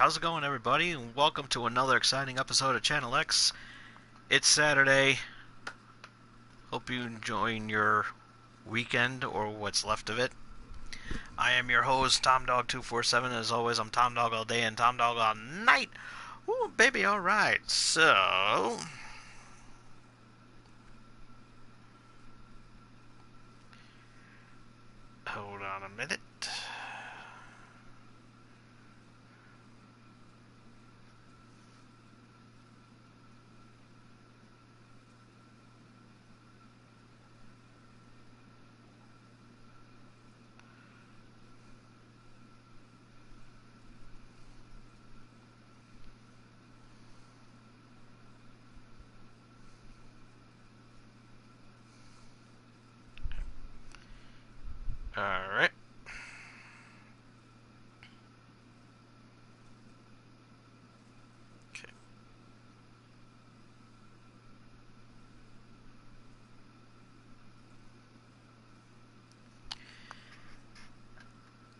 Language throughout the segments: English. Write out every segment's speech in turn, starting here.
how's it going, everybody? And welcome to another exciting episode of Channel X. It's Saturday. Hope you enjoying your weekend or what's left of it. I am your host, TomDog247. As always, I'm Tom Dog all day and Tom Dog all night. Ooh, baby, alright. So, hold on a minute. Alright. Okay.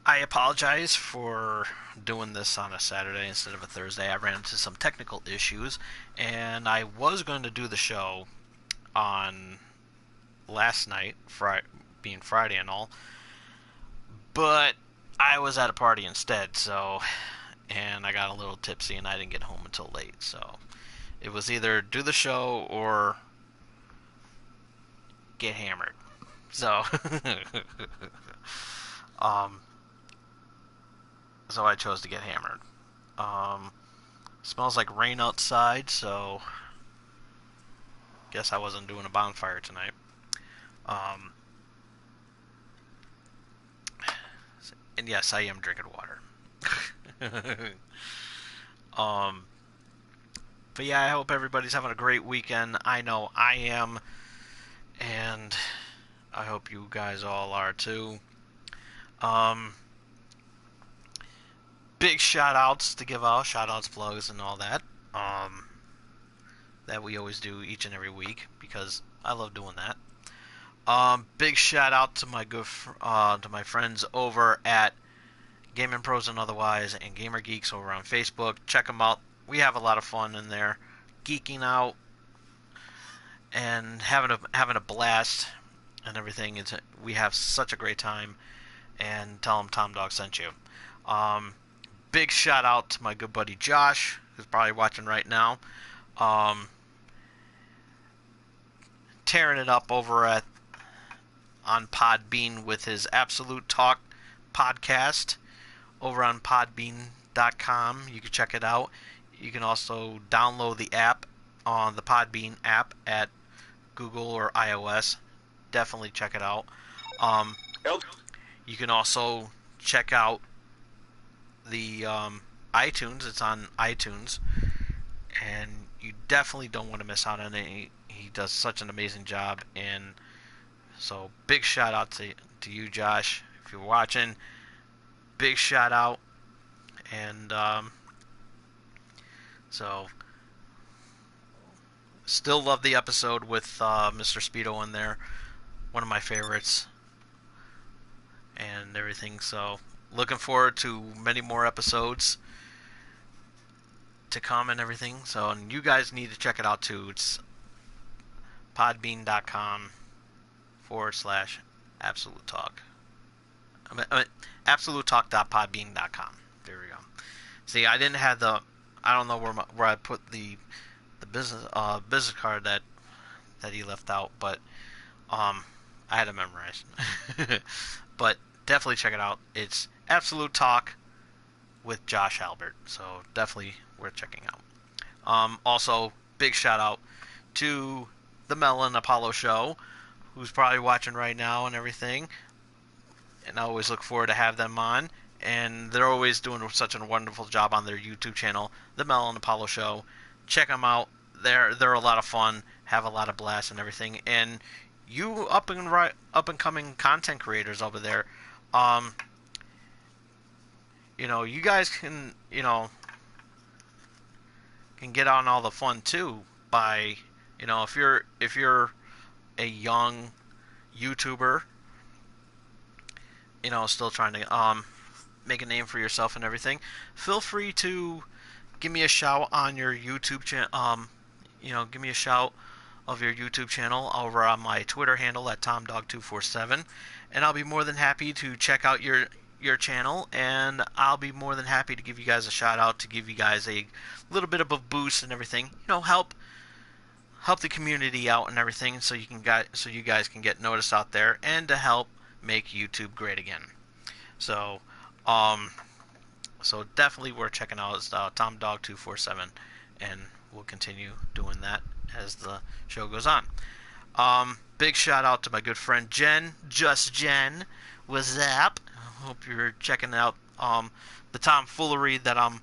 I apologize for doing this on a Saturday instead of a Thursday. I ran into some technical issues, and I was going to do the show on last night, being Friday and all, but I was at a party instead, and I got a little tipsy and I didn't get home until late, so it was either do the show or get hammered. So, um, so I chose to get hammered. Smells like rain outside, so guess I wasn't doing a bonfire tonight. And yes, I am drinking water. But yeah, I hope everybody's having a great weekend. I know I am, and I hope you guys all are too. Big shout outs to give out, shout outs, plugs, and all that. That we always do each and every week because I love doing that. Big shout out to my friends over at Gaming Pros and Otherwise and Gamer Geeks over on Facebook. Check them out. We have a lot of fun in there, geeking out and having a blast and everything. We have such a great time. And tell them Tom Dog sent you. Big shout out to my good buddy Josh, who's probably watching right now. Tearing it up over on Podbean with his Absolute Talk podcast over on podbean.com. You can check it out. You can also download the app on the Podbean app at Google or iOS. Definitely check it out. You can also check out the iTunes. It's on iTunes, and you definitely don't want to miss out on it. He does such an amazing job, and so big shout out to you, Josh, if you're watching. Big shout out, and so still love the episode with Mr. Speedo in there, one of my favorites, and everything. So looking forward to many more episodes to come and everything. So, and you guys need to check it out too. It's podbean.com/Absolute Talk. AbsoluteTalk.podbean.com. There we go. See, I didn't have I don't know where I put the business card that he left out, but I had it memorized. But definitely check it out. It's Absolute Talk with Josh Albert, so definitely worth checking out. Also, big shout out to the Mel and Apollo show, who's probably watching right now and everything. And I always look forward to have them on. And they're always doing such a wonderful job on their YouTube channel, the Mel and Apollo show. Check them out. They're a lot of fun, have a lot of blast and everything. And you up and coming content creators over there, you guys can get on all the fun too by if you're a young YouTuber, still trying to make a name for yourself and everything, feel free to give me a shout on your YouTube channel. Give me a shout of your YouTube channel over on my Twitter handle at TomDog247, and I'll be more than happy to check out your channel, and I'll be more than happy to give you guys a shout out, to give you guys a little bit of a boost and everything. Help the community out and everything, so you guys can get noticed out there, and to help make YouTube great again. So definitely worth checking out. It's TomDog247, and we'll continue doing that as the show goes on. Big shout out to my good friend Jen, Just Jen. What's up? I hope you're checking out the tomfoolery that I'm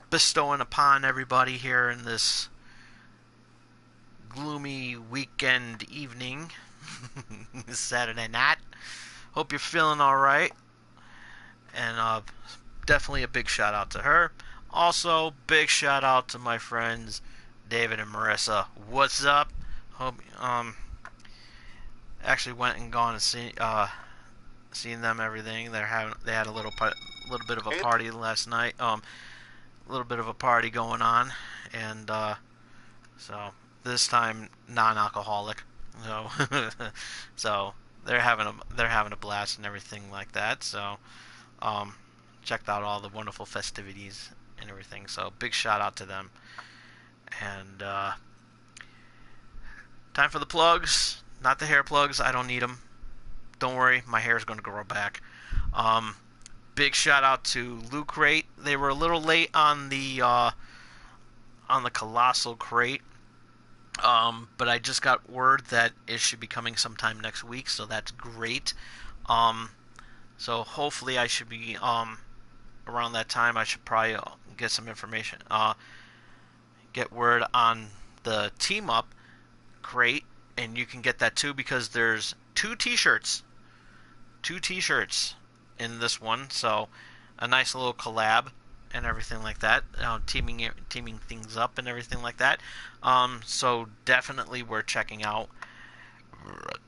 bestowing upon everybody here in this gloomy weekend evening, Saturday night. Hope you're feeling alright. And definitely a big shout out to her. Also, big shout out to my friends David and Marissa. What's up? Hope actually went and gone and seen them, everything. They had a little bit of a party last night. A little bit of a party going on, and so this time non-alcoholic. So so they're having a blast and everything like that. So checked out all the wonderful festivities and everything. So big shout out to them. And time for the plugs. Not the hair plugs. I don't need them. Don't worry, my hair is going to grow back. Big shout out to Loot Crate. They were a little late on the Colossal Crate, but I just got word that it should be coming sometime next week, so that's great. So hopefully I should be around that time. I should probably get some information, get word on the Team Up Crate, and you can get that too, because there's two t-shirts in this one, so a nice little collab and everything like that, teaming things up and everything like that. So definitely worth checking out.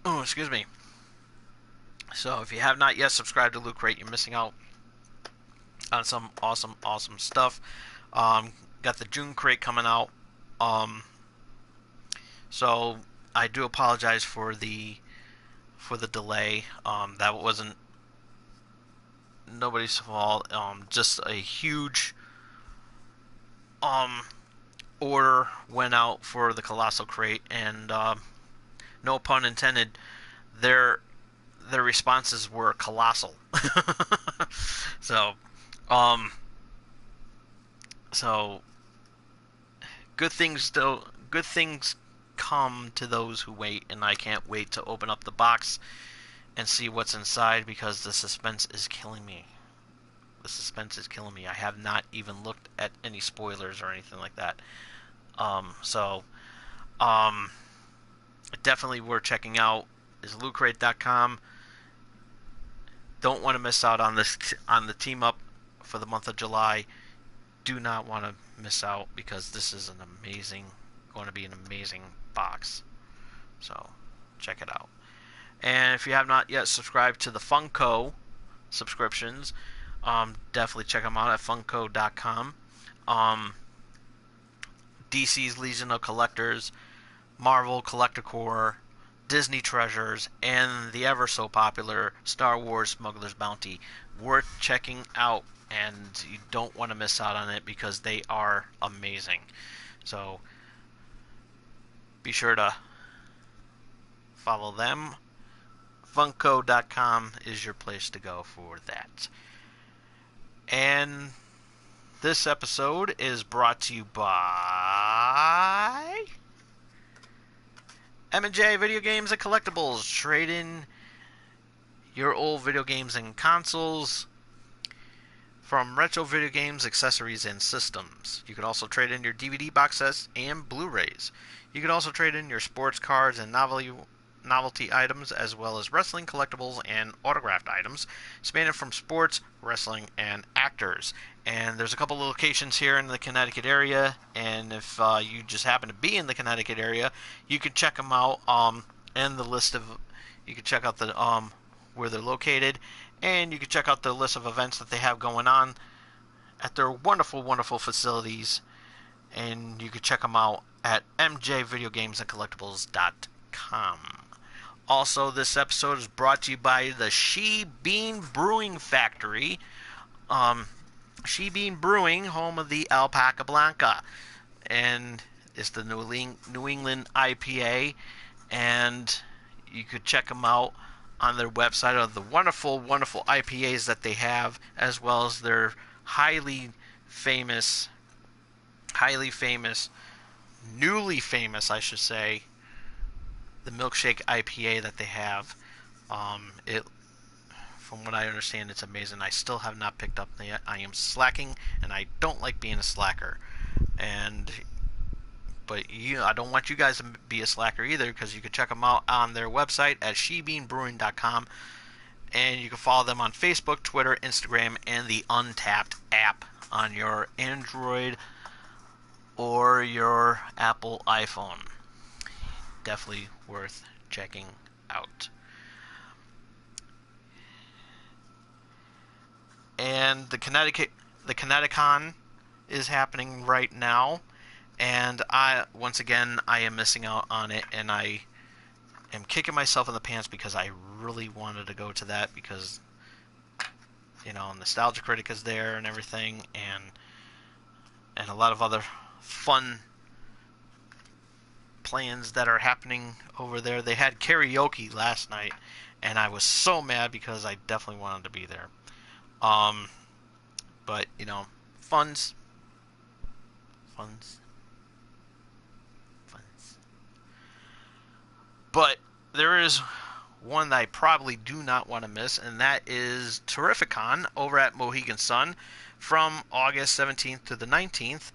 Oh, excuse me. So if you have not yet subscribed to Loot Crate, you're missing out on some awesome stuff. Got the June Crate coming out. So I do apologize for the delay. That wasn't nobody's fault. Just a huge order went out for the Colossal Crate, and no pun intended, their responses were colossal. So good things come to those who wait, and I can't wait to open up the box and see what's inside, because the suspense is killing me. I have not even looked at any spoilers or anything like that. Definitely worth checking out is lootcrate.com. Don't want to miss out on the team up for the month of July. Do not want to miss out, because this is going to be an amazing box. So check it out. And if you have not yet subscribed to the Funko subscriptions, definitely check them out at funko.com. DC's Legion of Collectors, Marvel Collector Corps, Disney Treasures, and the ever so popular Star Wars Smuggler's Bounty. Worth checking out, and you don't want to miss out on it, because they are amazing. So be sure to follow them. Funko.com is your place to go for that. And this episode is brought to you by M&J Video Games and Collectibles. Trade in your old video games and consoles from retro video games, accessories, and systems. You can also trade in your DVD box sets and Blu-rays. You can also trade in your sports cards and novelty items, as well as wrestling collectibles and autographed items, spanning from sports, wrestling, and actors. And there's a couple of locations here in the Connecticut area, and if you just happen to be in the Connecticut area, you can check them out. And the list of, you can check out the where they're located, And you can check out the list of events that they have going on at their wonderful, wonderful facilities. And you can check them out at mjvideogamesandcollectibles.com. Also, this episode is brought to you by the She Bean Brewing Factory. She Bean Brewing, home of the Alpaca Blanca. And it's the New England IPA. And you could check them out on their website of the wonderful, wonderful IPAs that they have, as well as their highly famous, newly famous, I should say, the milkshake IPA that they have. It, from what I understand, it's amazing. I still have not picked up the. I am slacking, and I don't like being a slacker. But I don't want you guys to be a slacker either, because you can check them out on their website at shebeanbrewing.com, and you can follow them on Facebook, Twitter, Instagram, and the Untapped app on your Android or your Apple iPhone. Definitely worth checking out. And the Connecticon is happening right now, and I am missing out on it, and I am kicking myself in the pants because I really wanted to go to that, because Nostalgia Critic is there and everything, and a lot of other fun plans that are happening over there. They had karaoke last night, and I was so mad because I definitely wanted to be there. But funds. But there is one that I probably do not want to miss, and that is Terrificon over at Mohegan Sun from August 17th to the 19th.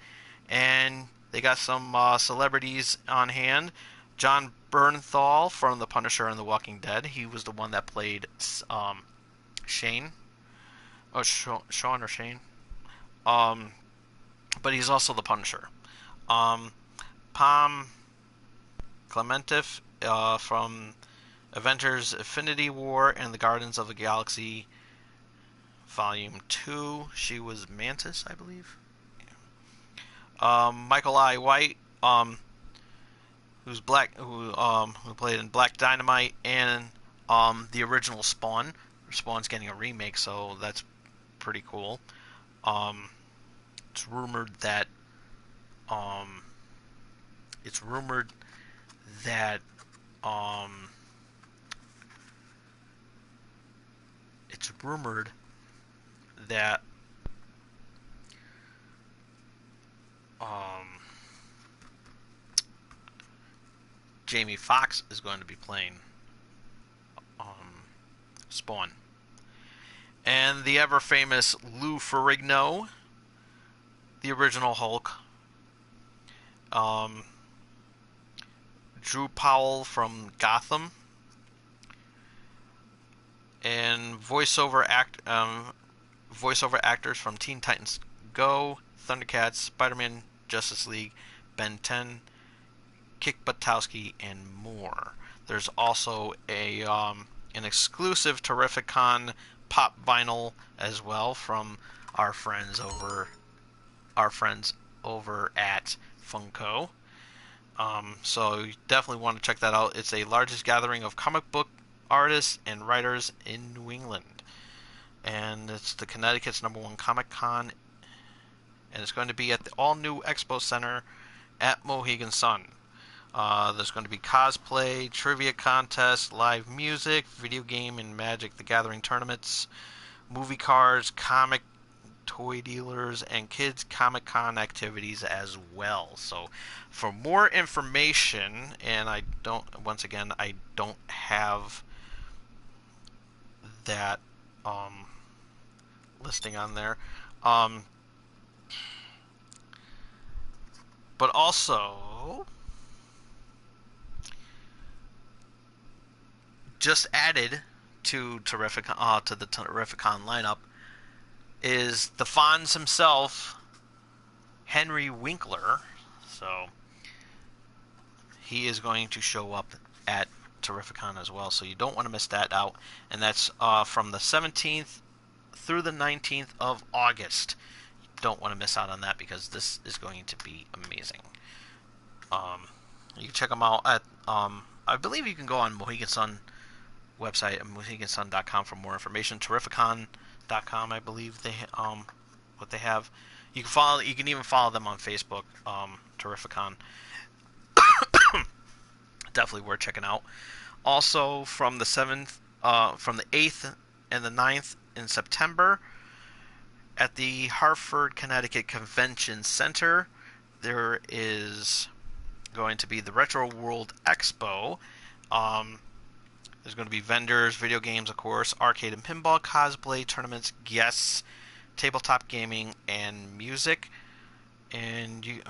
And they got some celebrities on hand. John Bernthal from The Punisher and The Walking Dead. He was the one that played Shane. Oh, Sean or Shane. But he's also the Punisher. Pam Clementif from Avengers Infinity War and the Guardians of the Galaxy Volume 2. She was Mantis, I believe. Michael I. White, who played in Black Dynamite and the original Spawn. Spawn's getting a remake, so that's pretty cool. It's rumored that Jamie Foxx is going to be playing Spawn. And the ever-famous Lou Ferrigno, the original Hulk. Drew Powell from Gotham. And voiceover actors from Teen Titans Go, Thundercats, Spider-Man, Justice League, Ben 10, Kick Buttowski, and more. There's also an exclusive Terrificon pop vinyl as well from our friends over at Funko. So you definitely want to check that out. It's the largest gathering of comic book artists and writers in New England, and it's the Connecticut's #1 Comic Con, and it's going to be at the all-new Expo Center at Mohegan Sun. There's going to be cosplay, trivia contests, live music, video game and Magic the Gathering tournaments, movie cards, comic toy dealers, and kids Comic-Con activities as well. So for more information, and I don't have that listing on there, but also just added to the Terrificon lineup is the Fonz himself, Henry Winkler. So he is going to show up at Terrificon as well, so you don't want to miss that out. And that's from the 17th through the 19th of August. You don't want to miss out on that because this is going to be amazing. You can check them out at, I believe you can go on Mohegan Sun website, mohegansun.com, for more information. Terrificon.com, I believe what they have. You can even follow them on Facebook, Terrificon. Definitely worth checking out. Also, from the 8th and the 9th in September, at the Hartford, Connecticut Convention Center, there is going to be the Retro World Expo. There's going to be vendors, video games, of course, arcade and pinball, cosplay, tournaments, guests, tabletop gaming, and music. And you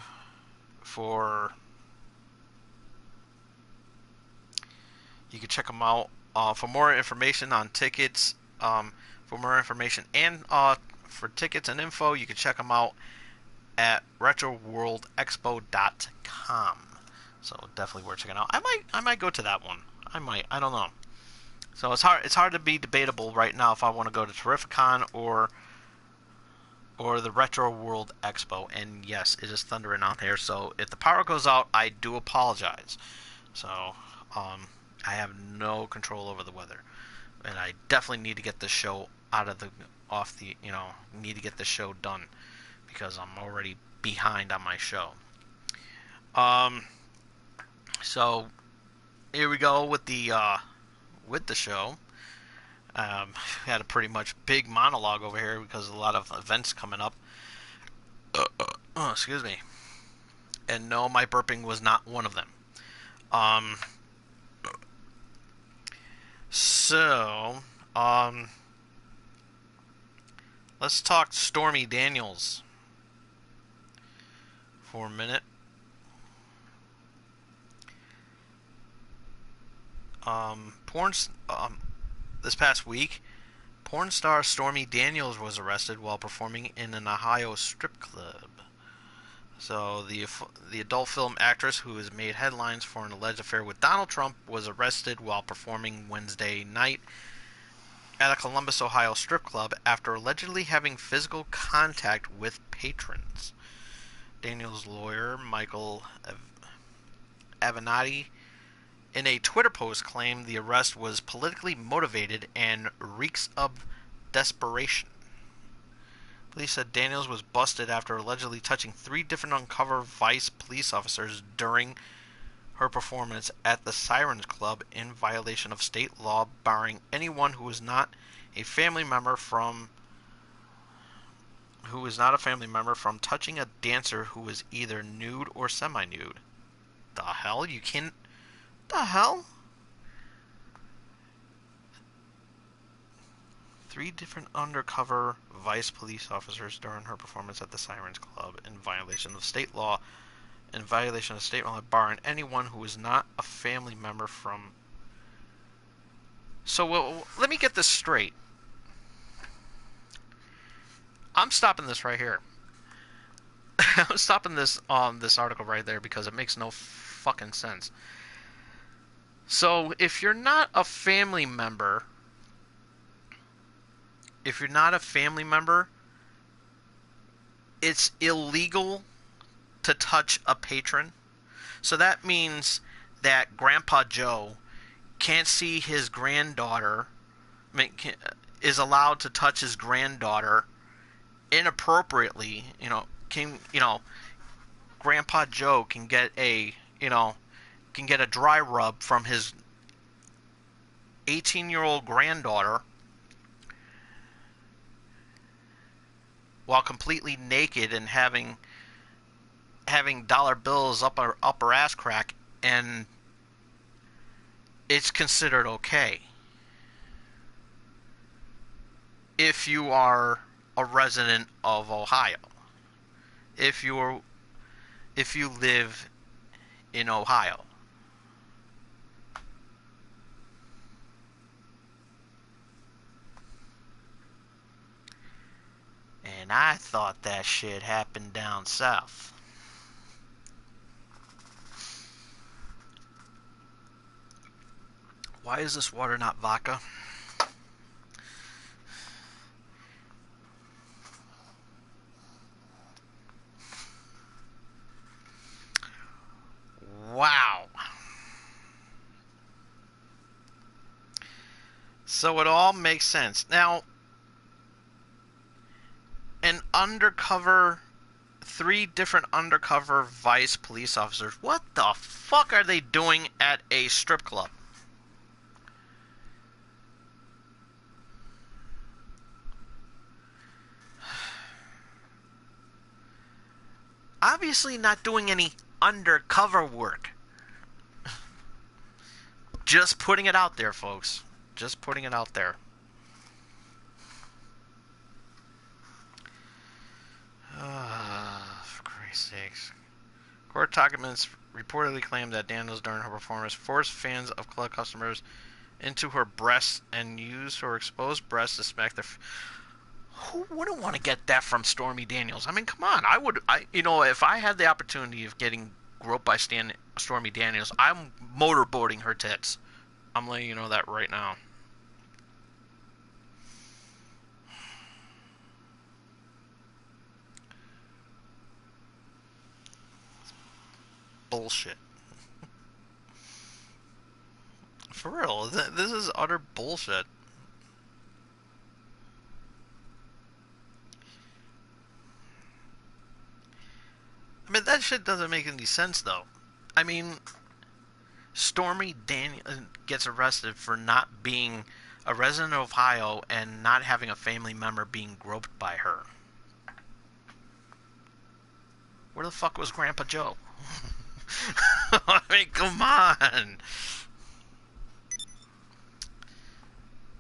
can check them out. For more information on tickets, for tickets and info, you can check them out at retroworldexpo.com. So definitely worth checking out. I might go to that one. I don't know. So it's hard to be debatable right now if I want to go to Terrificon or the Retro World Expo. And yes, it is thundering out here. So if the power goes out, I do apologize. So I have no control over the weather, and I definitely need to get this show need to get this show done because I'm already behind on my show. So here we go with the show. Had a pretty much big monologue over here because of a lot of events coming up. Excuse me. And no, my burping was not one of them. So, let's talk Stormy Daniels for a minute. This past week, porn star Stormy Daniels was arrested while performing in an Ohio strip club. So the adult film actress, who has made headlines for an alleged affair with Donald Trump, was arrested while performing Wednesday night at a Columbus, Ohio strip club after allegedly having physical contact with patrons. Daniels' lawyer, Michael Avenatti, in a Twitter post, claimed the arrest was politically motivated and reeks of desperation. Police said Daniels was busted after allegedly touching 3 different undercover Vice police officers during her performance at the Sirens Club in violation of state law barring anyone who is not a family member from touching a dancer who is either nude or semi-nude. The hell? You can't... The hell? 3 different undercover Vice police officers during her performance at the Sirens Club in violation of state law, barring anyone who is not a family member from... So, well, let me get this straight. I'm stopping this right here. I'm stopping this article right there because it makes no fucking sense. So, if you're not a family member, it's illegal to touch a patron. So that means that Grandpa Joe can't see his granddaughter, is allowed to touch his granddaughter inappropriately. Grandpa Joe can get a dry rub from his 18-year-old granddaughter while completely naked and having dollar bills up her ass crack, and it's considered okay if you are a resident of Ohio, if you live in Ohio. And I thought that shit happened down south. Why is this water not vodka? Wow. So it all makes sense. Now, an undercover, 3 different undercover vice police officers. What the fuck are they doing at a strip club? Obviously not doing any undercover work. Just putting it out there, folks. Just putting it out there. For Christ's sakes. Court documents reportedly claim that Daniels, during her performance, forced fans of club customers into her breasts and used her exposed breasts to smack their... Who wouldn't want to get that from Stormy Daniels? I mean, come on. If I had the opportunity of getting groped by Stormy Daniels, I'm motorboating her tits. I'm letting you know that right now. Bullshit. For real, this is utter bullshit. I mean, that shit doesn't make any sense, though. I mean, Stormy Daniels gets arrested for not being a resident of Ohio and not having a family member being groped by her. Where the fuck was Grandpa Joe? I mean, come on.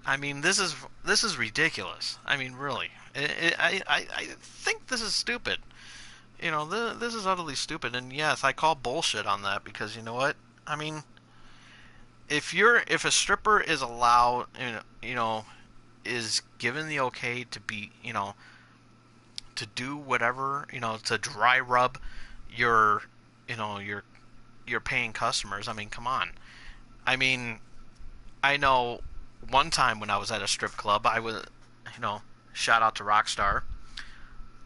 I mean, this is ridiculous. I mean, really. I think this is stupid. This is utterly stupid. And yes, I call bullshit on that because you know what? I mean, if a stripper is allowed, is given the okay to be, to do whatever, to dry rub your, your paying customers. I mean, come on. I mean, I know one time when I was at a strip club, I was, shout out to Rockstar,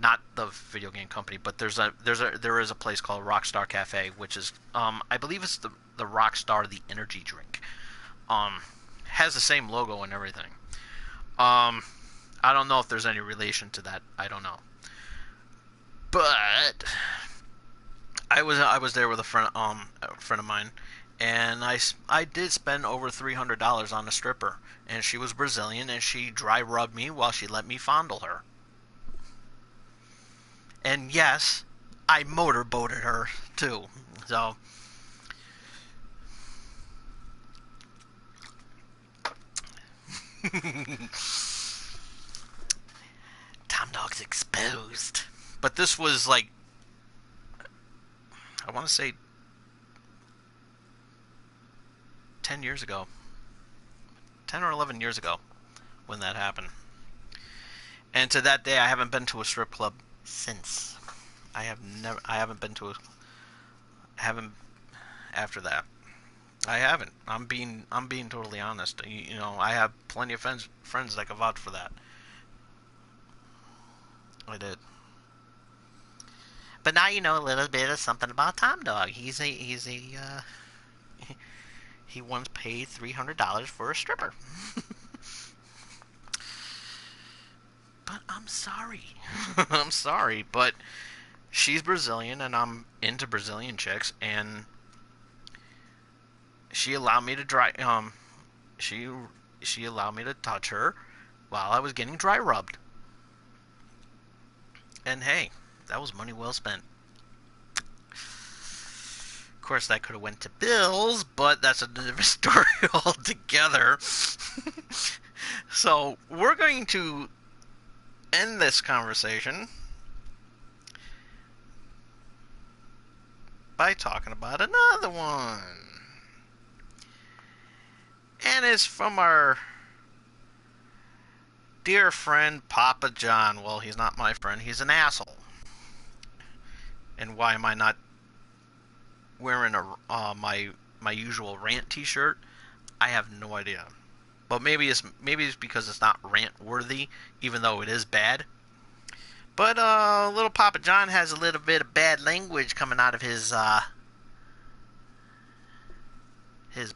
not the video game company, but there is a place called Rockstar Cafe, which is, I believe it's the Rockstar, the energy drink. Has the same logo and everything. I don't know if there's any relation to that. I don't know. But I was there with a friend of mine, and I did spend over $300 on a stripper, and she was Brazilian, and she dry rubbed me while she let me fondle her. And yes, I motorboated her too. So Tom Dog's exposed. But this was like, I want to say 10 years ago. 10 or 11 years ago when that happened. And to that day, I haven't been to a strip club since. I haven't been to haven't after that. I haven't. I'm being totally honest. I have plenty of friends that can vouch for that. I did. But now you know a little bit of something about Tom Dog. He once paid $300 for a stripper. But I'm sorry. I'm sorry, but she's Brazilian and I'm into Brazilian chicks, and she allowed me to she allowed me to touch her while I was getting dry rubbed. And hey, that was money well spent. Of course, that could have went to bills, but that's a different story altogether. So we're going to end this conversation by talking about another one. And it's from our dear friend Papa John. Well, he's not my friend, he's an asshole. And why am I not wearing my usual rant t-shirt? I have no idea. But maybe it's because it's not rant worthy, even though it is bad. But little Papa John has a little bit of bad language coming out of his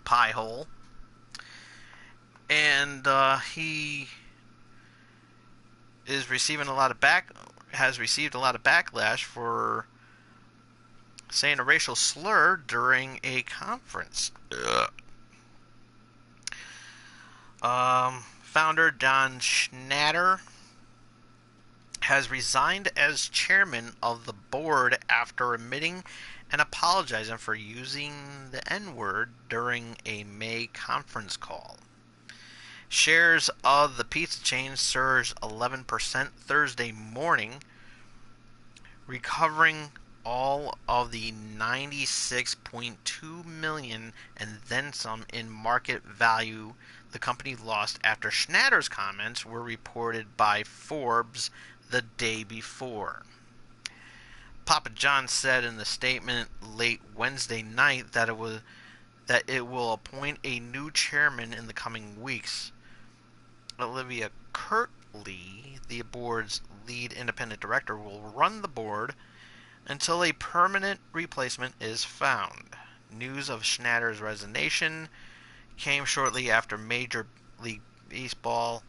pie hole, and he is receiving a lot of has received a lot of backlash for saying a racial slur during a conference. Founder Don Schnatter has resigned as chairman of the board after admitting and apologizing for using the N-word during a May conference call. Shares of the pizza chain surged 11% Thursday morning, recovering all of the $96.2 million and then some in market value the company lost after Schnatter's comments were reported by Forbes the day before. Papa John said in the statement late Wednesday night that it will appoint a new chairman in the coming weeks. Olivia Kirtley, the board's lead independent director, will run the board until a permanent replacement is found. News of Schnatter's resignation came shortly after Major League Baseball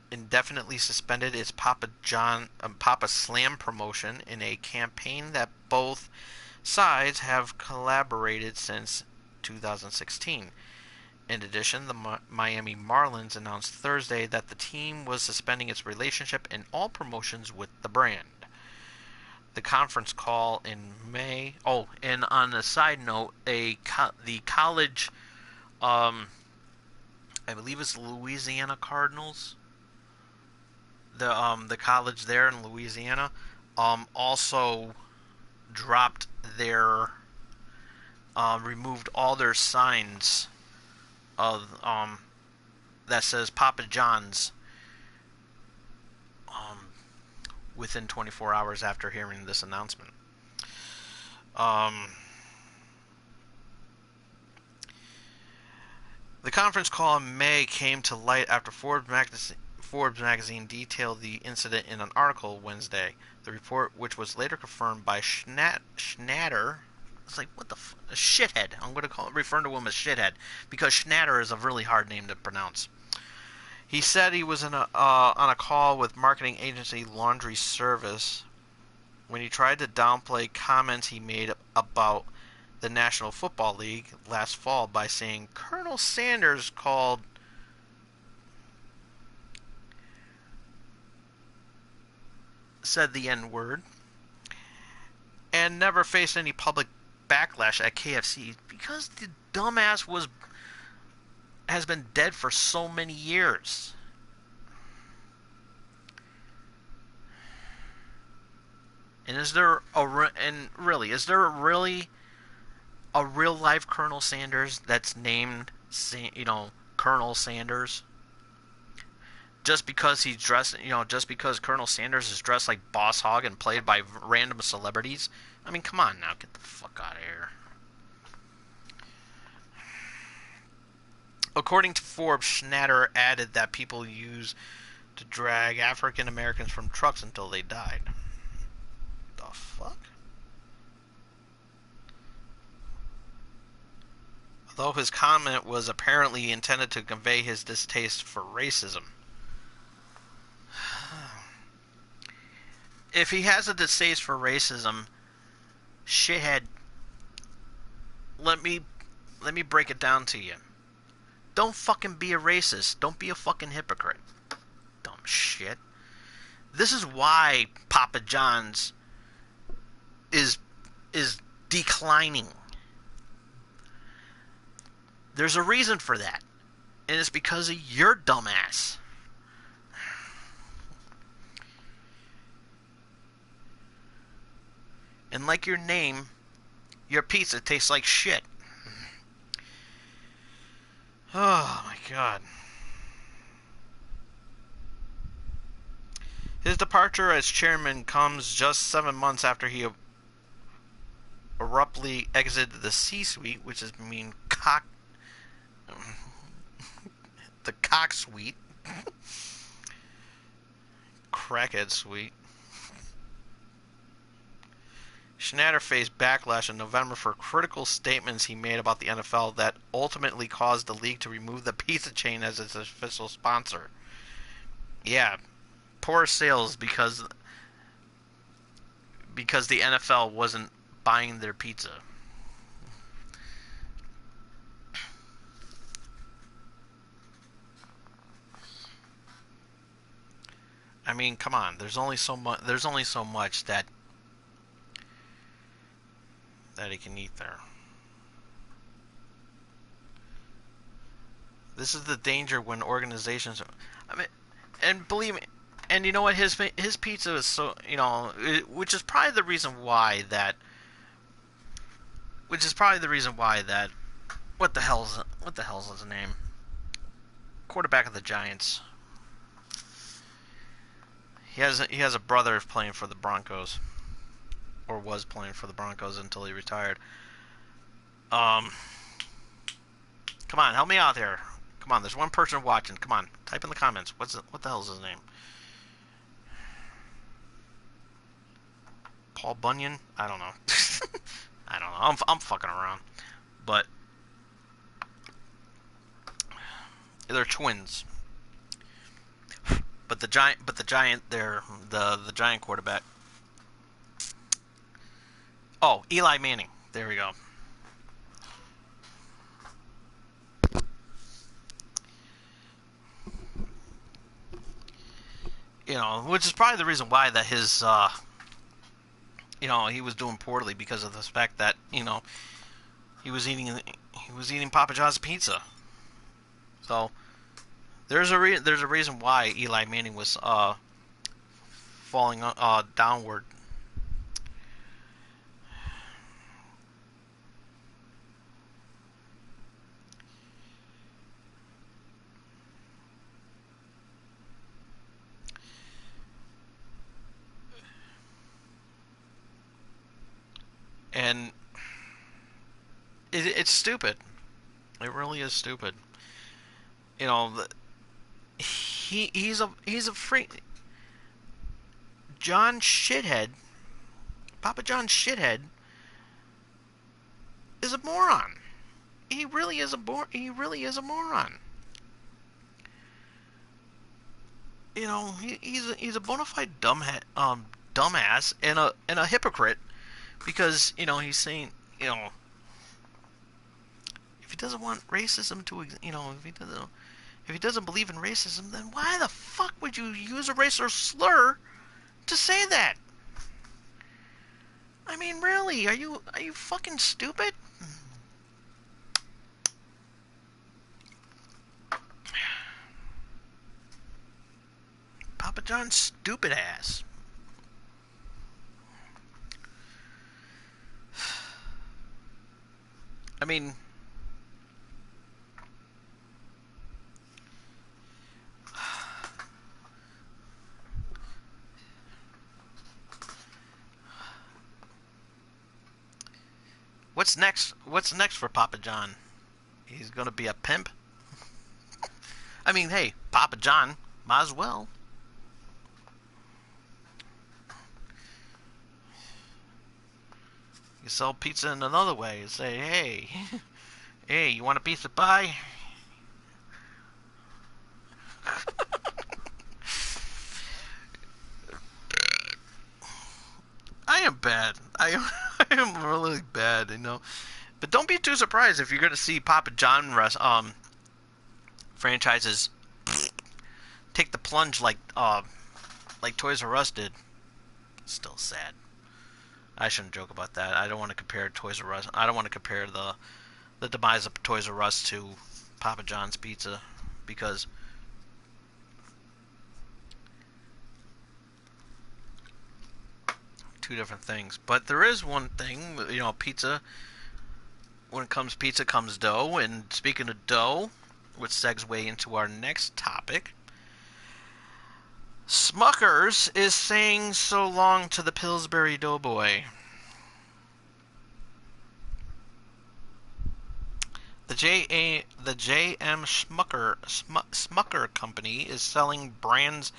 indefinitely suspended its Papa Slam promotion in a campaign that both sides have collaborated since 2016. In addition, the Miami Marlins announced Thursday that the team was suspending its relationship in all promotions with the brand. The conference call in May. Oh, and on a side note, the college, I believe it's Louisiana Cardinals. The college there in Louisiana, also dropped their, removed all their signs of that says Papa John's within 24 hours after hearing this announcement. The conference call in May came to light after Forbes magazine detailed the incident in an article Wednesday. The report, which was later confirmed by Schnatter, it's like, what the a shithead. I'm going to refer to him as shithead because Schnatter is a really hard name to pronounce. He said he was on a call with marketing agency Laundry Service when he tried to downplay comments he made about the National Football League last fall by saying Colonel Sanders said the N-word and never faced any public backlash at KFC because the dumbass has been dead for so many years. And is there really a real life Colonel Sanders that's named, Colonel Sanders? Just because he's dressed, just because Colonel Sanders is dressed like Boss Hogg and played by random celebrities? I mean, come on now, get the fuck out of here. According to Forbes, Schnatter added that people used to drag African Americans from trucks until they died. The fuck? Although his comment was apparently intended to convey his distaste for racism. If he has a distaste for racism, shithead, let me break it down to you. Don't fucking be a racist. Don't be a fucking hypocrite. Dumb shit. This is why Papa John's is declining. There's a reason for that. And it's because of your dumbass. And like your name, your pizza tastes like shit. Oh my god. His departure as chairman comes just 7 months after he abruptly exited the C-suite, which is being The cock suite. Crackhead suite. Schnatter faced backlash in November for critical statements he made about the NFL that ultimately caused the league to remove the pizza chain as its official sponsor. Yeah, poor sales because the NFL wasn't buying their pizza. I mean, come on. There's only so much. There's only so much that he can eat there. This is the danger when organizations. I mean, and believe me, and you know what? His pizza is so, which is probably the reason why that. Which is probably the reason why that. What the hell's his name? Quarterback of the Giants. He has a brother playing for the Broncos, or was playing for the Broncos until he retired. Come on, help me out here. Come on, there's one person watching. Come on, type in the comments. What the hell's his name? Paul Bunyan? I don't know. I don't know. I'm fucking around, but they're twins. But the giant, they're the giant quarterback. Oh, Eli Manning. There we go. Which is probably the reason why that his, he was doing poorly because of the fact that he was eating Papa John's pizza. So there's a reason why Eli Manning was falling downward. And it's stupid. It really is stupid. He's a freak. John Shithead, Papa John Shithead, is a moron. He really is a moron. He's a bona fide dumbass and a hypocrite. Because, he's saying, if he doesn't want racism to, if he doesn't believe in racism, then why the fuck would you use a racial slur to say that? I mean, really, are you fucking stupid? Papa John's stupid ass. I mean, what's next? What's next for Papa John? He's gonna be a pimp? I mean, hey, Papa John, might as well. You sell pizza in another way. You say, hey, hey, you want a piece of pie? I am bad. I am really bad, But don't be too surprised if you're going to see Papa John franchises take the plunge like Toys R Us did. Still sad. I shouldn't joke about that. I don't want to compare Toys R Us. I don't want to compare the demise of Toys R Us to Papa John's Pizza, because two different things. But there is one thing, pizza. When it comes pizza, comes dough. And speaking of dough, which segues into our next topic, Smucker's is saying so long to the Pillsbury Doughboy. The J.M. Smucker Company is selling brands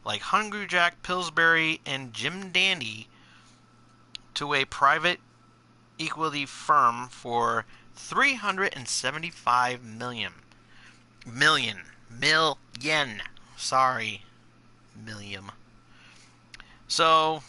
like Hungry Jack, Pillsbury, and Jim Dandy to a private equity firm for 375 million. Sorry, million. So,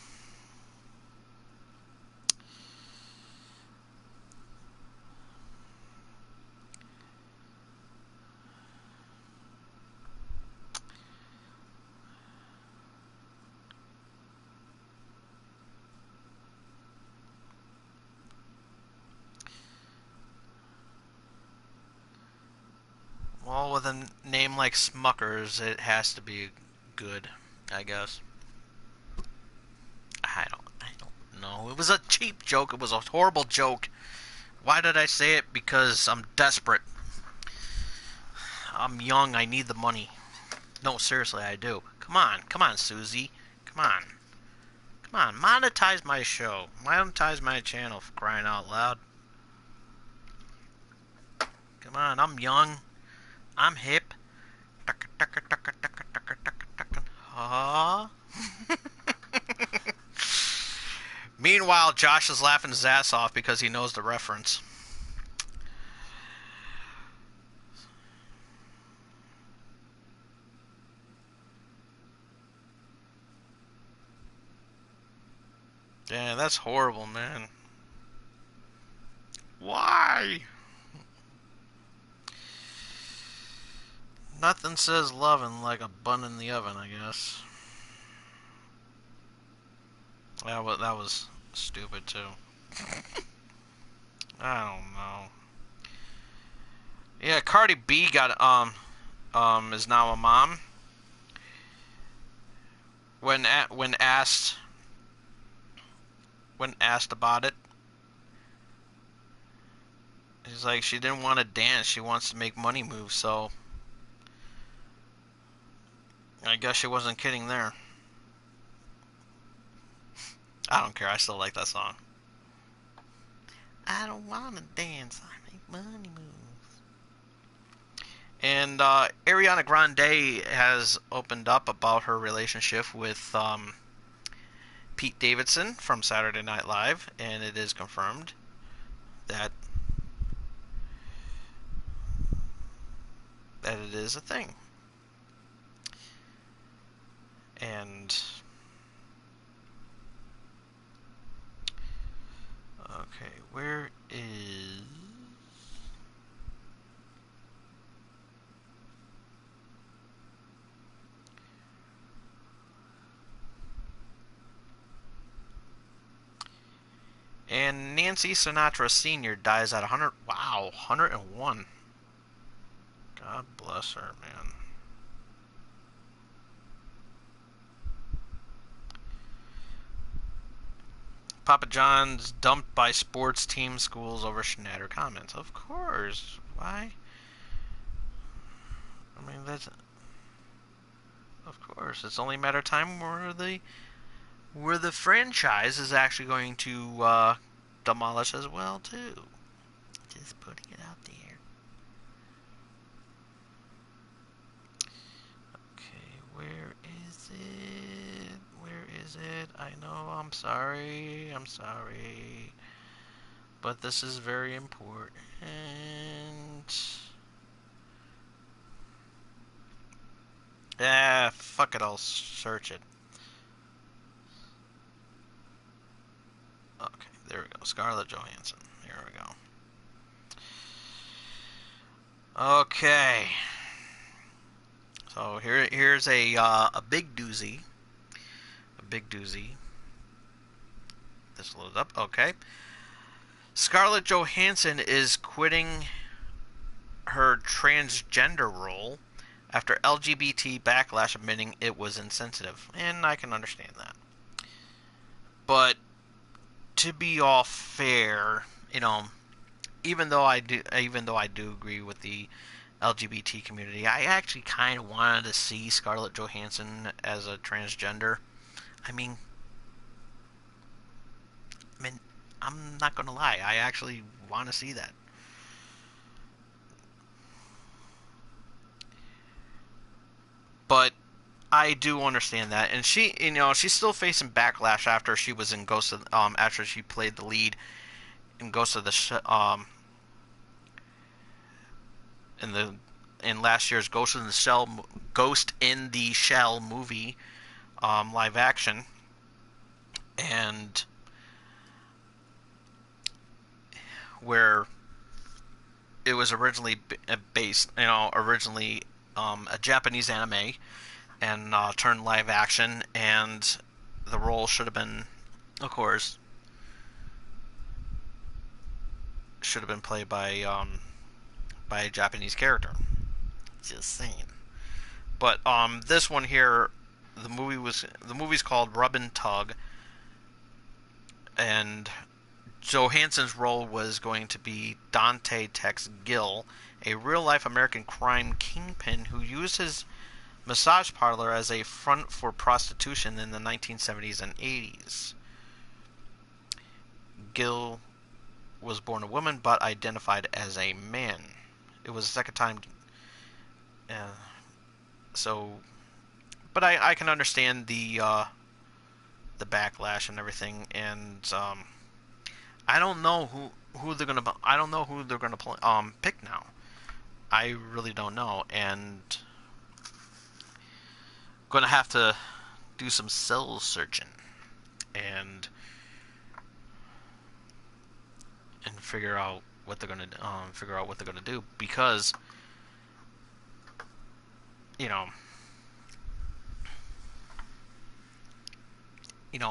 well, with a name like Smuckers, it has to be good, I guess. I don't know. It was a cheap joke. It was a horrible joke. Why did I say it? Because I'm desperate. I'm young. I need the money. No, seriously, I do. Come on, Susie. Come on. Come on, monetize my show. Monetize my channel, for crying out loud. Come on, I'm young. I'm hip. Huh? Meanwhile, Josh is laughing his ass off because he knows the reference. Yeah, that's horrible, man. Why? Nothing says loving like a bun in the oven, I guess. That was stupid too. I don't know. Yeah, Cardi B got is now a mom. When asked about it, she's like she didn't want to dance. She wants to make money move. So I guess she wasn't kidding there. I don't care. I still like that song. I don't want to dance. I make money moves. And Ariana Grande has opened up about her relationship with Pete Davidson from Saturday Night Live, and it is confirmed that it is a thing. And okay, where is and Nancy Sinatra Sr. dies at 100. Wow, 101. God bless her, man. Papa John's dumped by sports team schools over Schneider comments. Of course. Why? I mean, that's of course. It's only a matter of time where the franchise is actually going to demolish as well too. Just putting it out there. Okay, where is it? Where is it? I know. I'm sorry. I'm sorry. But this is very important. Yeah, fuck it. I'll search it. Okay, there we go. Scarlett Johansson. Here we go. Okay. So here's a big doozy. A big doozy. This loads up. Okay. Scarlett Johansson is quitting her transgender role after LGBT backlash admitting it was insensitive, and I can understand that. But to be all fair, even though I do agree with the LGBT community, I actually kind of wanted to see Scarlett Johansson as a transgender. I mean, I mean, I'm not gonna lie, I actually want to see that. But I do understand that, and she, she's still facing backlash after she was in Ghost of, after she played the lead in Ghost of the, in last year's Ghost in the Shell movie, live action, and where it was originally based, originally a Japanese anime, and turned live action, and the role should have been, of course, played by a Japanese character. Just saying. But this one here, the movie's called Rub and Tug, and Johansson's role was going to be Dante Tex Gill, a real-life American crime kingpin who used his massage parlor as a front for prostitution in the 1970s and 80s. Gill was born a woman but identified as a man. It was the second time. But I can understand the backlash and everything, and I don't know who they're gonna pick now. I really don't know, and gonna have to do some soul searching and figure out what they're gonna do, because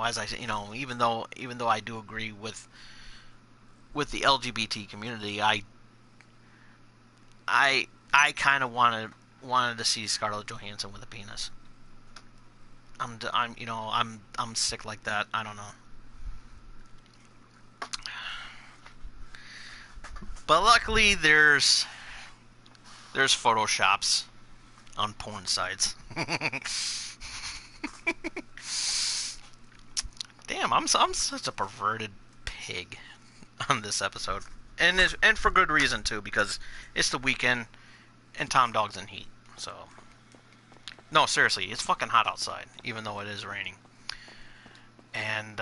as I even though I do agree with the LGBT community, I kind of wanted to see Scarlett Johansson with a penis. I'm sick like that. I don't know. But luckily, there's photoshops on porn sites. Damn, I'm such a perverted pig on this episode, and for good reason too, because it's the weekend and Tom Dog's in heat. So, no, seriously, it's fucking hot outside, even though it is raining. And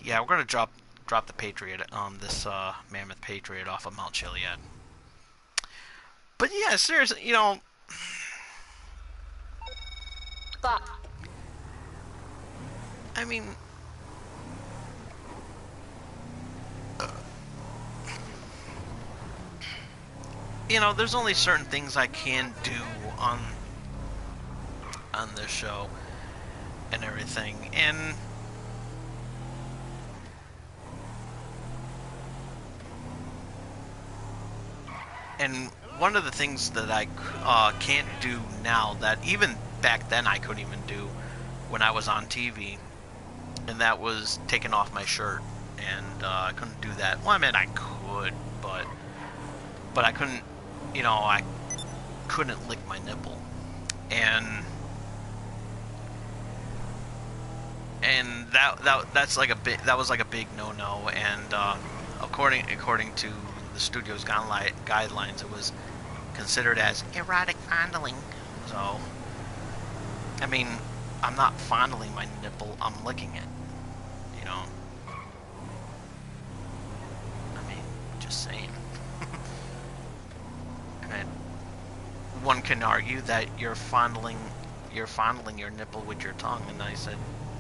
yeah, we're gonna drop the Patriot, this Mammoth Patriot off of Mount Chiliad. But yeah, seriously, I mean, there's only certain things I can do on this show and everything, and one of the things that I can't do now that even back then I couldn't even do when I was on TV, and that was taking off my shirt, and I couldn't do that. Well, I mean, I could, but I couldn't, I couldn't lick my nipple, and that was like a big no-no, and according to the studio's guidelines, it was considered as erotic fondling. So, I mean, I'm not fondling my nipple, I'm licking it, I mean, just saying. And one can argue that you're fondling your nipple with your tongue, and I said,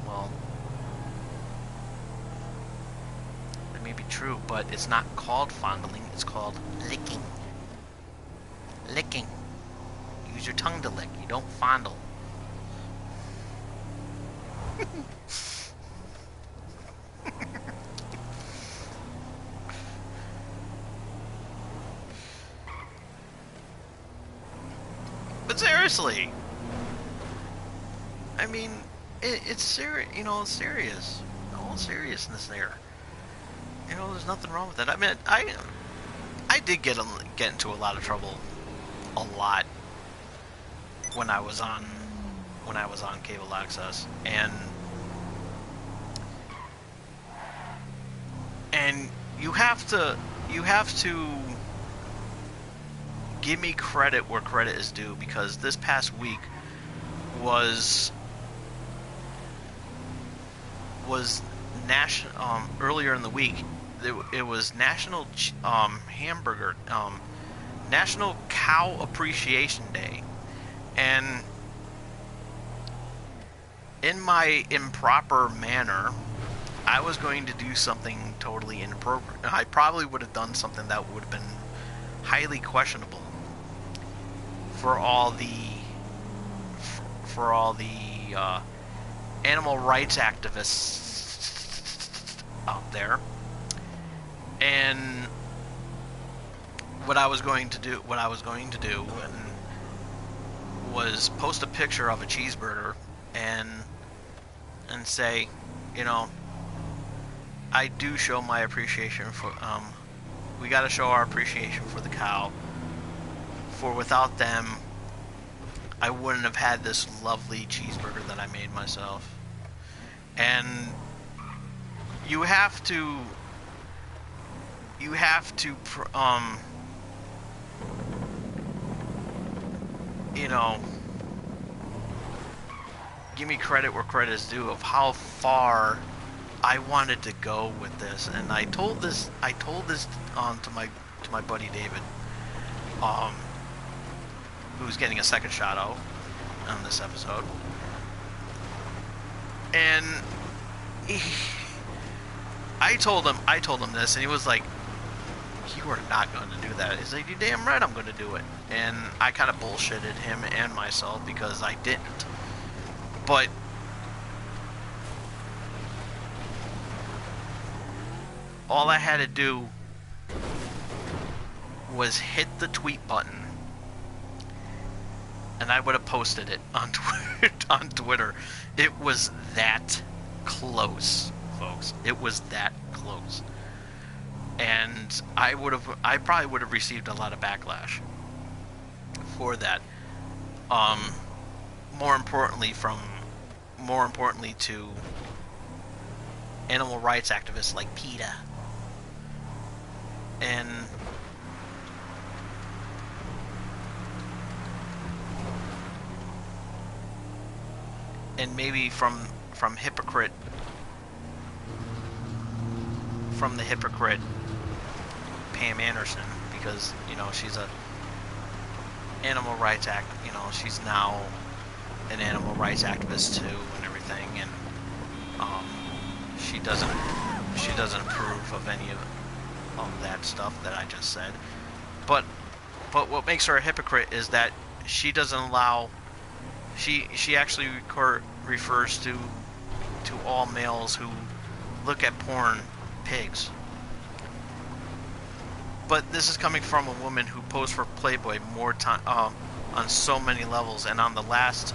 well, that may be true, but it's not called fondling, it's called licking. Licking. Use your tongue to lick, you don't fondle. But seriously, I mean, it's serious. It's serious. All seriousness there. There's nothing wrong with it. I mean, I did get into a lot of trouble, a lot, when I was on cable access, and you have to give me credit where credit is due, because this past week was national. Earlier in the week, it was National Cow Appreciation Day, and in my improper manner, I was going to do something totally inappropriate. I probably would have done something that would have been highly questionable for all the animal rights activists out there. And what I was going to do was post a picture of a cheeseburger and say, you know, I do show my appreciation for we got to show our appreciation for the cow, for without them I wouldn't have had this lovely cheeseburger that I made myself. And you have to you know, give me credit where credit is due of how far I wanted to go with this. And I told this to my buddy David, who's getting a second shout out on this episode. And I told him this, and he was like, "You are not going to do that." He's like, "You damn right I'm going to do it." And I kind of bullshitted him and myself because I didn't. But all I had to do was hit the tweet button, and I would have posted it on Twitter. It was that close, folks. It was that close. And I probably would have received a lot of backlash for that. More importantly to animal rights activists like PETA. And maybe from the hypocrite Pam Anderson, because, you know, she's a animal rights she's now an animal rights activist too and everything, and she doesn't approve of any of that stuff that I just said. But what makes her a hypocrite is that she doesn't allow. She actually refers to all males who look at porn pigs. But this is coming from a woman who posed for Playboy more time on so many levels, and on the last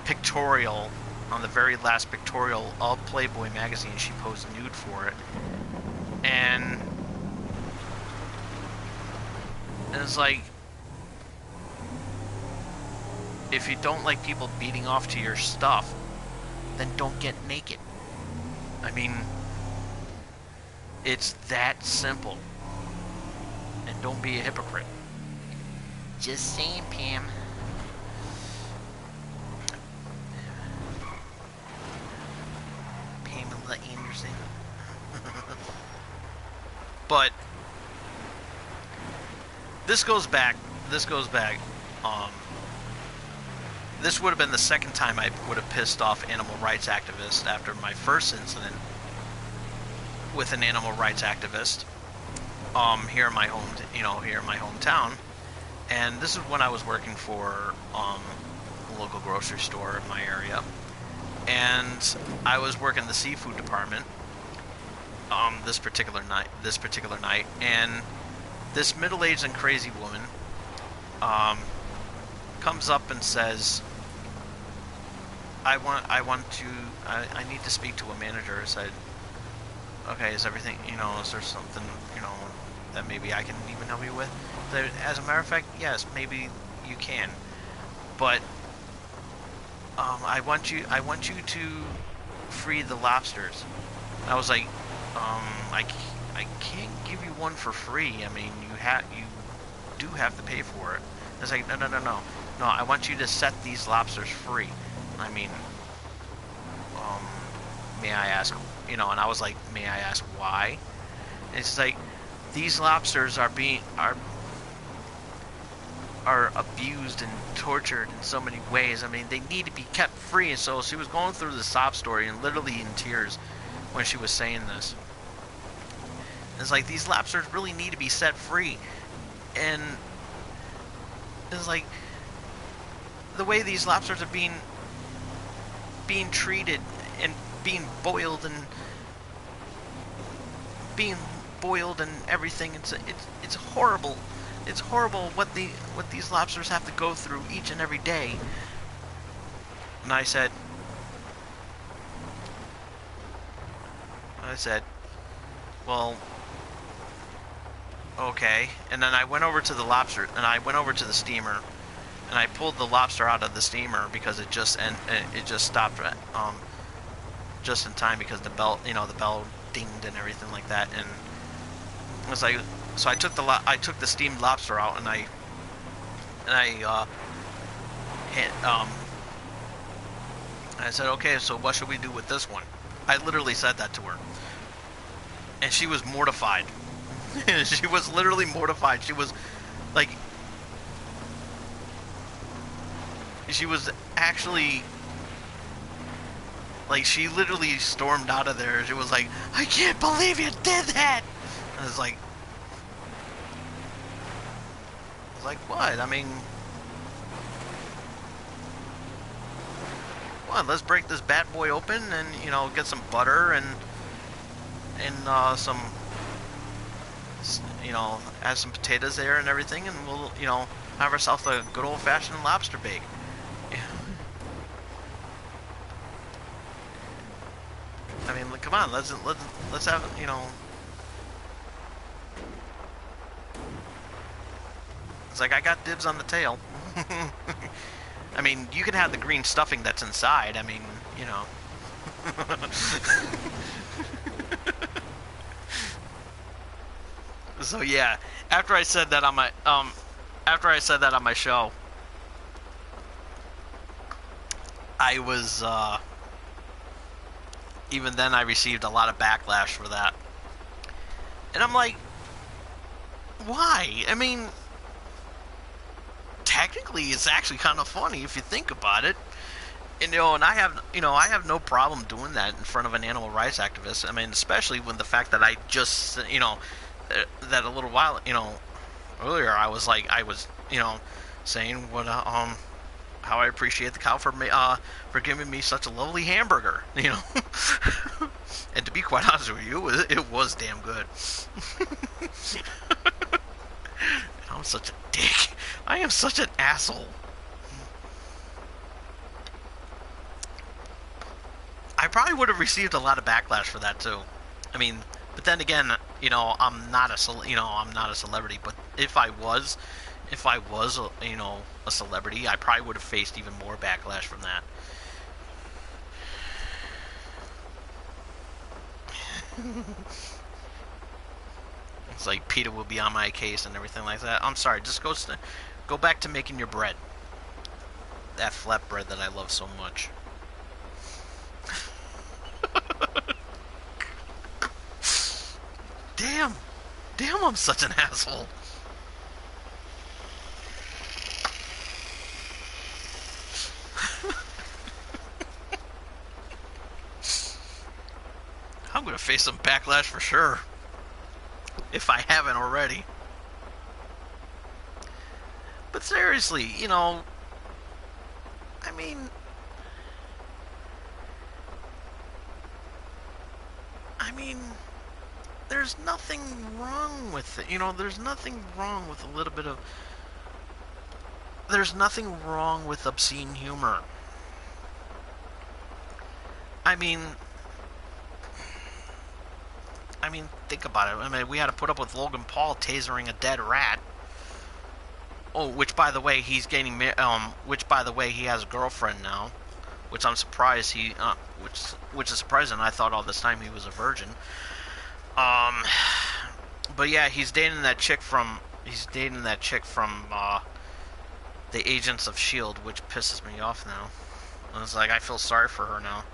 pictorial, on the very last pictorial of Playboy magazine, she posed nude for it. And it's like, if you don't like people beating off to your stuff, then don't get naked. I mean, it's that simple. And don't be a hypocrite. Just saying, Pam. Pamela Anderson. But this goes back. This would have been the second time I would have pissed off animal rights activists after my first incident with an animal rights activist here in my hometown. And this is when I was working for a local grocery store in my area, and I was working the seafood department this particular night, and this middle-aged and crazy woman comes up and says, I need to speak to a manager. I said, okay, is everything, is there something, that maybe I can even help you with? As a matter of fact, yes, maybe you can. But I want you to free the lobsters. I was like, I can't give you one for free. I mean, you do have to pay for it. I was like, no. no, I want you to set these lobsters free. I mean, um, may I ask, you know, and I was like, may I ask why? And it's like, these lobsters are abused and tortured in so many ways. I mean, they need to be kept free. And so she was going through the sob story and literally in tears when she was saying this. It's like, these lobsters really need to be set free. And it's like, the way these lobsters are being treated and being boiled and everything, it's horrible. It's horrible what these lobsters have to go through each and every day. And I said, well, okay. And then I went over to the lobster, and I went over to the steamer, and I pulled the lobster out of the steamer because it just stopped just in time because the bell dinged and everything like that. And it was like, so I took the steamed lobster out, and I said, okay, so what should we do with this one? I literally said that to her, and she was mortified. She was literally mortified. She was like, she was actually like, she literally stormed out of there. She was like, I can't believe you did that. I was like, what? I mean, what? Let's break this bad boy open and, you know, get some butter and some, you know, add some potatoes there and everything, and we'll, you know, have ourselves a good old-fashioned lobster bake. Yeah. I mean, come on, let's have, you know. It's like, I got dibs on the tail. I mean, you can have the green stuffing that's inside. I mean, you know. So yeah, after I said that on my show, I was even then I received a lot of backlash for that. And I'm like, why? I mean, technically it's actually kind of funny if you think about it. And, you know, and I have no problem doing that in front of an animal rights activist. I mean, especially when the fact that I just, you know, that a little while, you know, earlier I was, you know, saying what how I appreciate the cow for giving me such a lovely hamburger, you know. And to be quite honest with you, it was damn good. I'm such a dick. I am such an asshole. I probably would have received a lot of backlash for that too. I mean, but then again, you know, I'm not a celebrity. But if I was, you know, a celebrity, I probably would have faced even more backlash from that. It's like PETA will be on my case and everything like that. I'm sorry, just go back to making your bread. That flatbread that I love so much. Damn, I'm such an asshole. I'm gonna face some backlash for sure, if I haven't already. But seriously, you know, I mean, there's nothing wrong with it. You know, there's nothing wrong with a little bit of... There's nothing wrong with obscene humor. I mean, think about it. I mean, we had to put up with Logan Paul tasering a dead rat. Oh, which by the way, he has a girlfriend now. Which I'm surprised which is surprising. I thought all this time he was a virgin. But yeah, he's dating that chick from the Agents of S.H.I.E.L.D., which pisses me off now. It's like, I feel sorry for her now.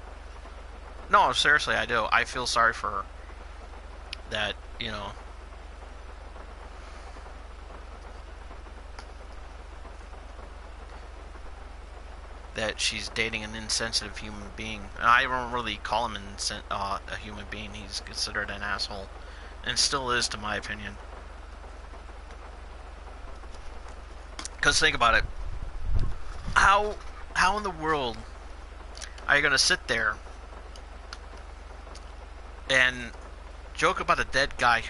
No, seriously, I do. I feel sorry for her. That, you know... that she's dating an insensitive human being. And I don't really call him a human being. He's considered an asshole. And still is, to my opinion. Because think about it. How in the world are you going to sit there and joke about a dead guy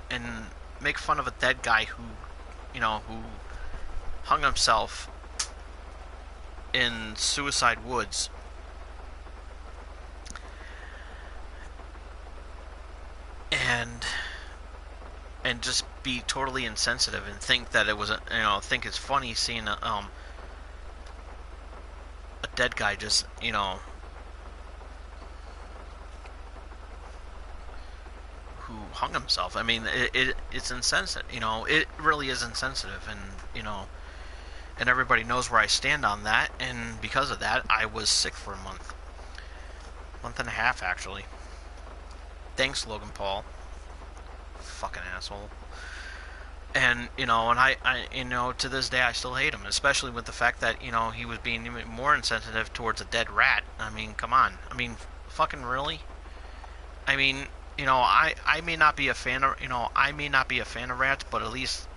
and make fun of a dead guy who hung himself in Suicide Woods, and just be totally insensitive and think that it was think it's funny seeing a dead guy just who hung himself. I mean, it's insensitive. It really is insensitive, and and everybody knows where I stand on that. And because of that, I was sick for a month and a half, actually. Thanks, Logan Paul. Fucking asshole. And and I to this day I still hate him, especially with the fact that he was being even more insensitive towards a dead rat. I mean, come on. I mean, fucking really. I mean, I may not be a fan of rats, but at least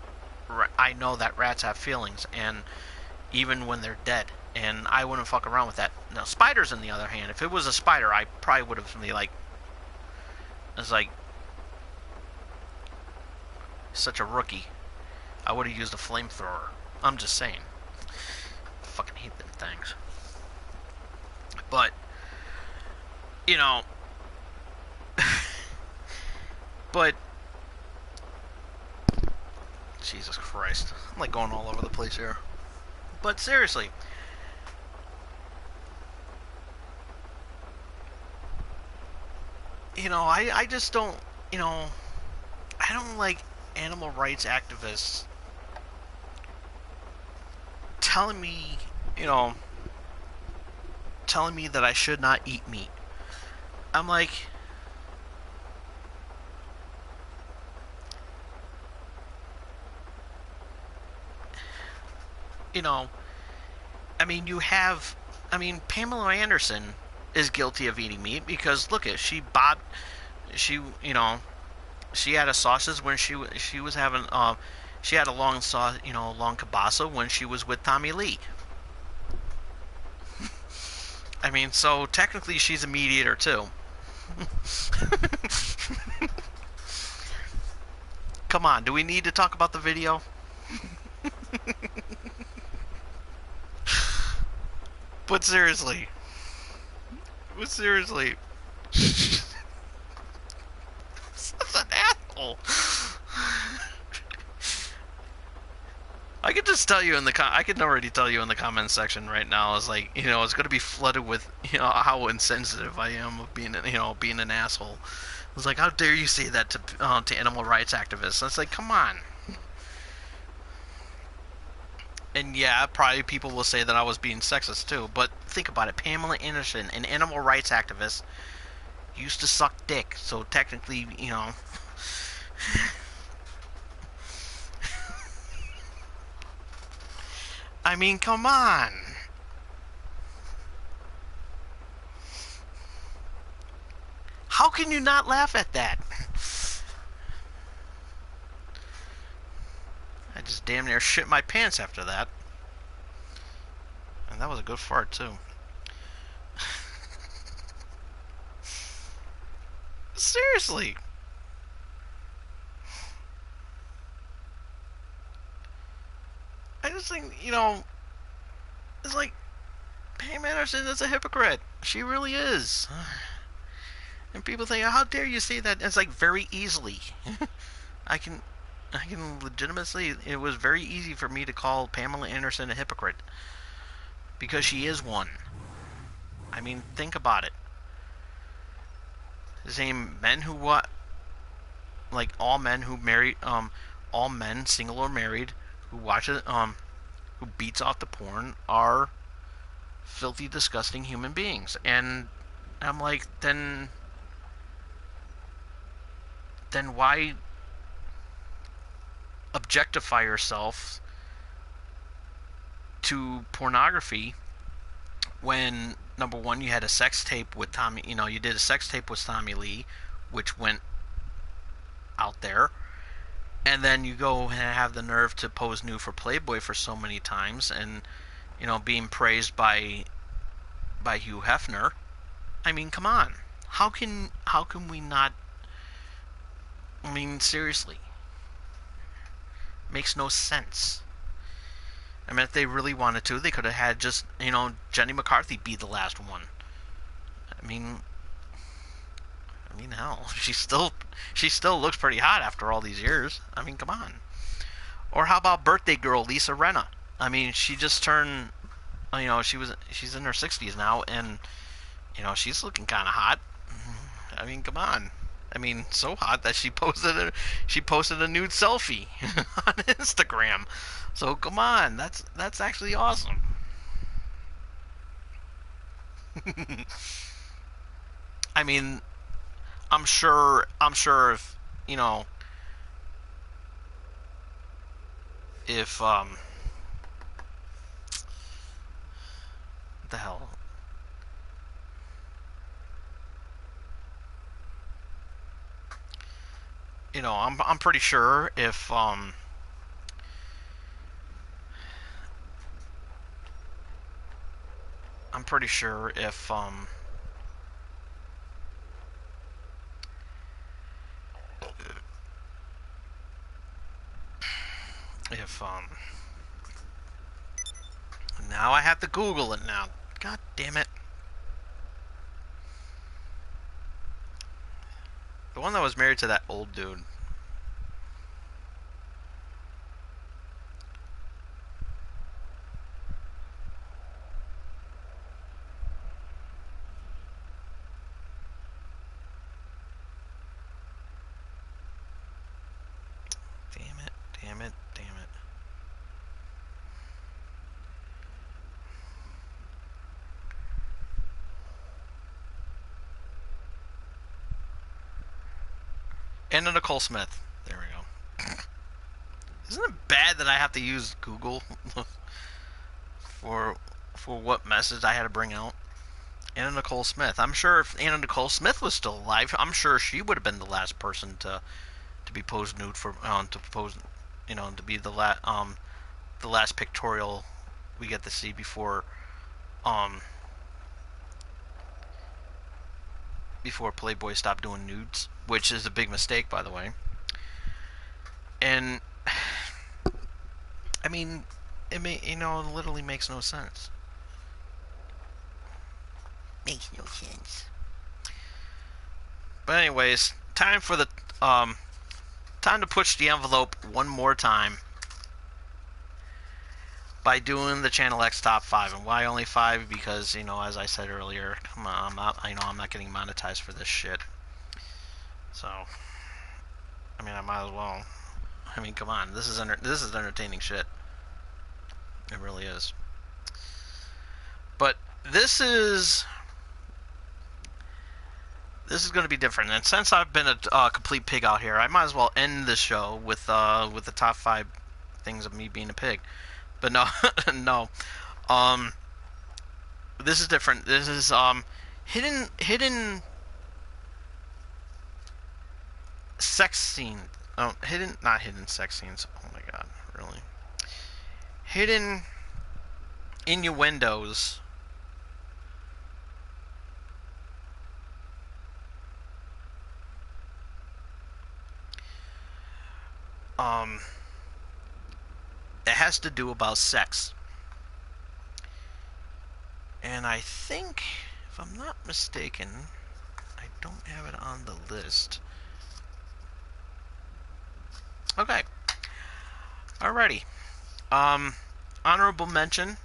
I know that rats have feelings, and even when they're dead, and I wouldn't fuck around with that. Now, spiders, on the other hand, if it was a spider, I probably would have been like, it's like such a rookie. I would have used a flamethrower. I'm just saying. I fucking hate them things. But but Jesus Christ. I'm like going all over the place here. But seriously. I just don't, I don't like animal rights activists telling me that I should not eat meat. I'm like, I mean, Pamela Anderson is guilty of eating meat because look at she had a sausage when she was having she had a long kielbasa when she was with Tommy Lee. I mean, so technically she's a meat eater too. Come on, do we need to talk about the video? But seriously. Such an asshole. I could just tell you I can already tell you in the comments section right now. It's like, it's going to be flooded with, how insensitive I am of being an asshole. It's like, how dare you say that to animal rights activists? It's like, come on. And yeah, probably people will say that I was being sexist too, but think about it. Pamela Anderson, an animal rights activist, used to suck dick, so technically, I mean, come on. How can you not laugh at that? I just damn near shit my pants after that. And that was a good fart, too. Seriously. I just think, it's like, Pam Anderson is a hypocrite. She really is. And people think, how dare you say that? It's like very easily. I can legitimately, it was very easy for me to call Pamela Anderson a hypocrite. Because she is one. I mean, think about it. The same men who like all men who marry, all men, single or married, who watch it, who beats off the porn are filthy, disgusting human beings. And I'm like, then why objectify yourself to pornography when, number one, you had a sex tape with Tommy, you did a sex tape with Tommy Lee, which went out there, and then you go and have the nerve to pose nude for Playboy for so many times, and being praised by Hugh Hefner. I mean, come on, how can we not? I mean, seriously, makes no sense. I mean, if they really wanted to, they could have had just Jenny McCarthy be the last one. I mean, hell, she still looks pretty hot after all these years. I mean, come on. Or how about birthday girl Lisa Rinna? I mean, she just turned. She's in her 60s now, and she's looking kind of hot. I mean, come on. I mean, so hot that she posted a nude selfie on Instagram. So come on, that's actually awesome. I mean, I'm sure if if the hell. I'm pretty sure if I'm pretty sure if now I have to Google it now. God damn it. The one that was married to that old dude. Damn it. Anna Nicole Smith. There we go. Isn't it bad that I have to use Google for what message I had to bring out? Anna Nicole Smith. I'm sure if Anna Nicole Smith was still alive, I'm sure she would have been the last person to be posed nude for to be the last pictorial we get to see um before Playboy stopped doing nudes, which is a big mistake, by the way. And I mean, literally makes no sense. Makes no sense. But anyways, time to push the envelope one more time by doing the Channel X top 5. And why only 5? Because, as I said earlier, come on, I'm not getting monetized for this shit. So, I mean, I might as well. I mean, come on, this is entertaining shit. It really is. But this is going to be different. And since I've been a complete pig out here, I might as well end the show with the top 5 things of me being a pig. But no, no. This is different. This is hidden sex scene. Oh, not hidden sex scenes. Oh my god, really? Hidden innuendos. It has to do about sex. And I think, if I'm not mistaken, I don't have it on the list. Okay. Alrighty. Honorable mention,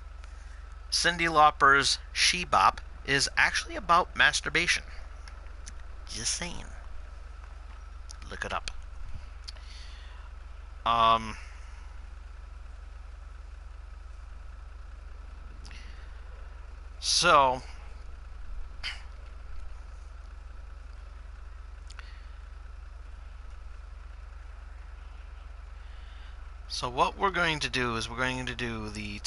Cyndi Lauper's She Bop is actually about masturbation. Just saying. Look it up. So, what we're going to do is we're going to do the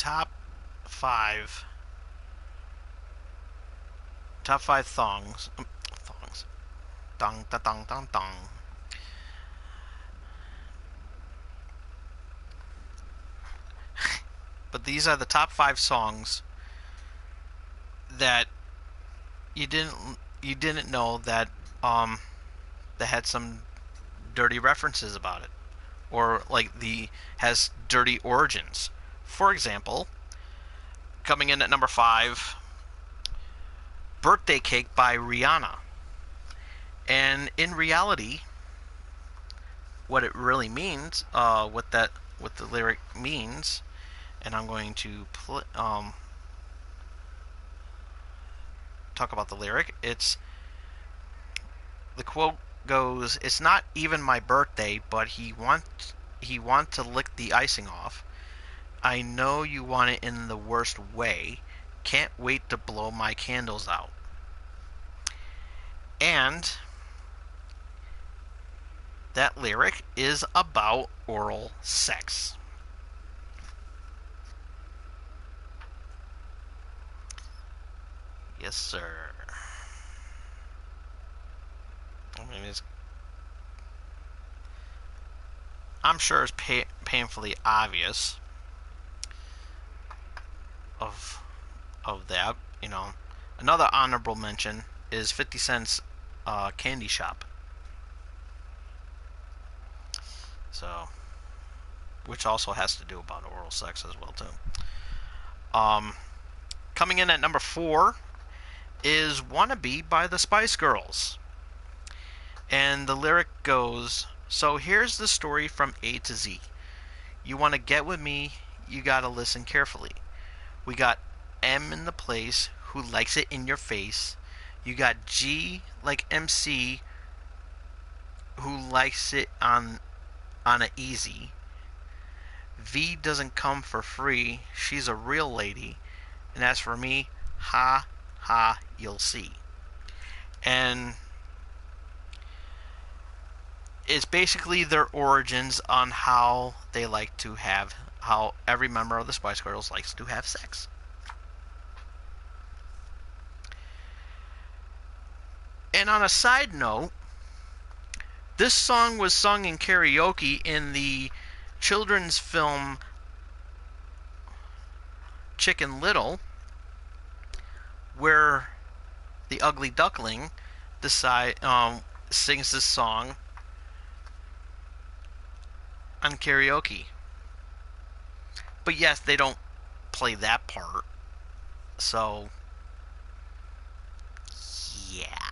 five top five thongs, dong da dong dong dong. But these are the top five songs that you didn't know that that had some dirty references about it, or like the has dirty origins. For example, coming in at number five, "Birthday Cake" by Rihanna. And in reality, what it really means, what the lyric means, and I'm going to talk about the lyric. The quote goes, "It's not even my birthday, but he want to lick the icing off. I know you want it in the worst way. Can't wait to blow my candles out." And that lyric is about oral sex. Yes, sir. I mean, I'm sure it's painfully obvious of that. You know, another honorable mention is 50 Cent's Candy Shop. So, which also has to do about oral sex as well too. Coming in at number four is "Wannabe" by the Spice Girls. And the lyric goes, "So here's the story from A to Z. You want to get with me, you gotta listen carefully. We got M in the place, who likes it in your face. You got G like MC, who likes it on a easy. V doesn't come for free, she's a real lady. And as for me, ha ha, you'll see." And it's basically their origins on how they like to have, how every member of the Spice Girls likes to have sex. And on a side note, this song was sung in karaoke in the children's film Chicken Little, where the ugly duckling sings this song on karaoke. But yes, they don't play that part. So, yeah.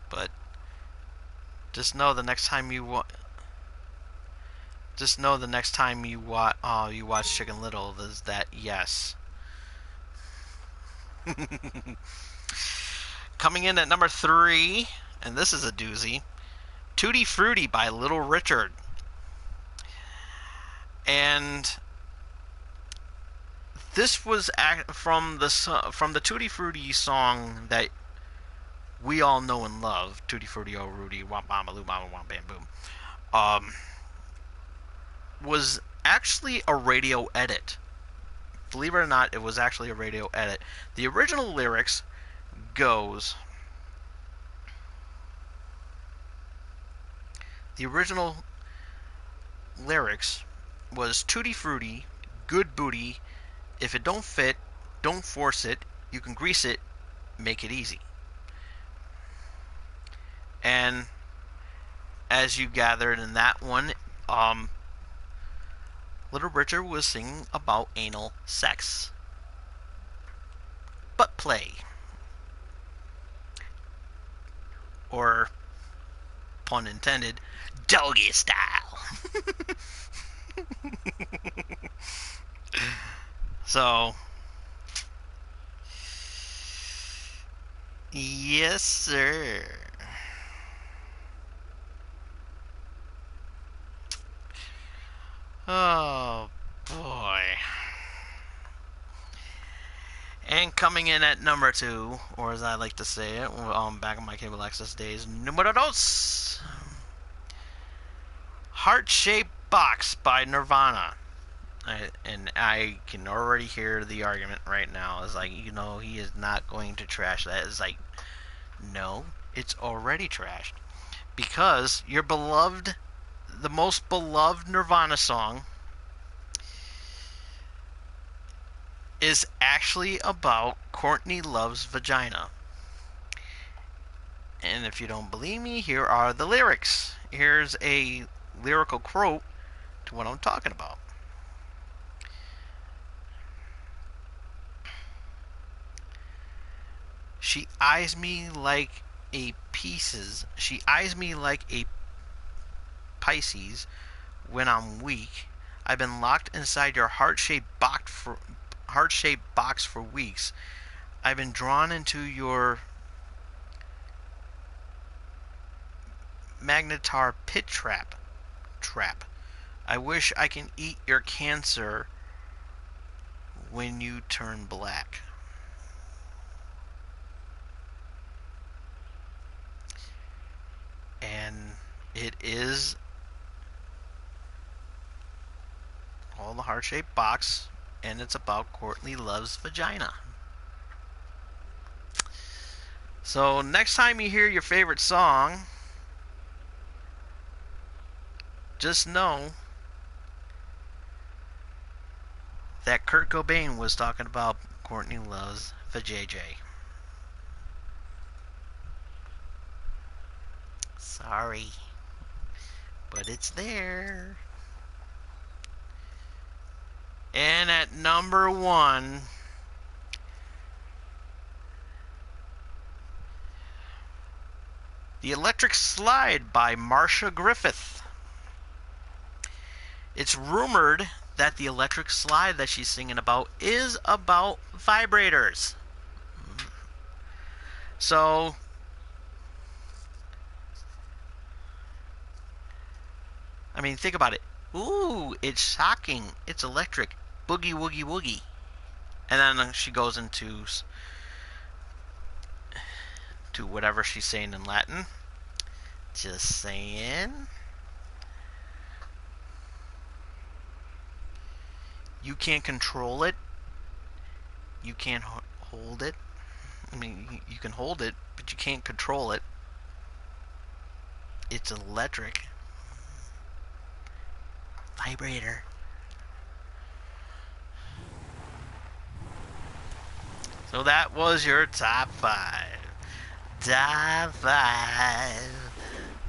But just know the next time you watch Chicken Little, is that yes. Coming in at number three, and this is a doozy, "Tutti Frutti" by Little Richard. And this was from the Tutti Frutti song that we all know and love, "Tutti Frutti Oh Rudy, Wam Bama Loo Bama Wam Bam Boom," was actually a radio edit. Believe it or not, it was actually a radio edit. The original lyrics goes, the original lyrics was "Tutti Frutti, good booty. If it don't fit, don't force it. You can grease it, make it easy." And as you gathered in that one, Little Richard was singing about anal sex. Butt play. Or, pun intended, doggy style. So, yes, sir. Oh boy. And coming in at number 2, or as I like to say it, back in my cable access days, numero dos. Heart-Shaped Box by Nirvana. And I can already hear the argument right now. It's like, he is not going to trash that. It's like, no, it's already trashed. Because your beloved, the most beloved Nirvana song is actually about Courtney Love's vagina. And if you don't believe me, here are the lyrics. Here's a lyrical quote to what I'm talking about. She eyes me like a Pisces when I'm weak. I've been locked inside your heart-shaped box for weeks. I've been drawn into your magnetar pit trap. I wish I can eat your cancer when you turn black. And it is all the heart-shaped box, and it's about Courtney Love's vagina. So next time you hear your favorite song, just know that Kurt Cobain was talking about Courtney Love's vajayjay. Sorry, but it's there. And at number 1, The Electric Slide by Marcia Griffith. It's rumored that the electric slide that she's singing about is about vibrators. So, I mean, think about it. Ooh, it's shocking. It's electric. Boogie, woogie, woogie. And then she goes into whatever she's saying in Latin. Just saying. You can't control it. You can't hold it. I mean, you can hold it, but you can't control it. It's electric. Vibrator. So that was your top 5. Top 5.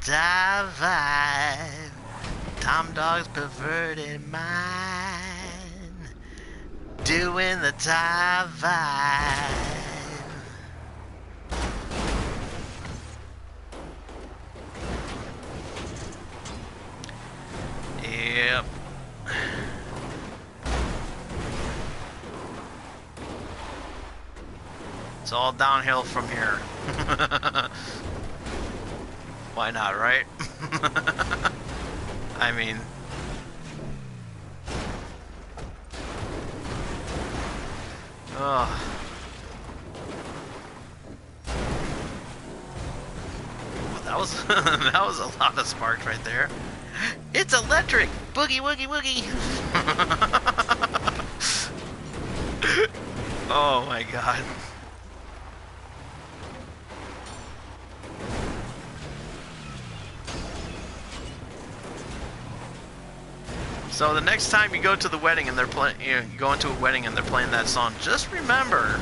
Top 5. Tom Dog's perverted mind. Doing the top 5. Yep. It's all downhill from here. Why not, right? I mean, oh. Well, that was that was a lot of sparks right there. It's electric! Boogie woogie woogie! Oh my god. So the next time you go to the wedding and they're playing, you go into a wedding and they're playing that song, just remember.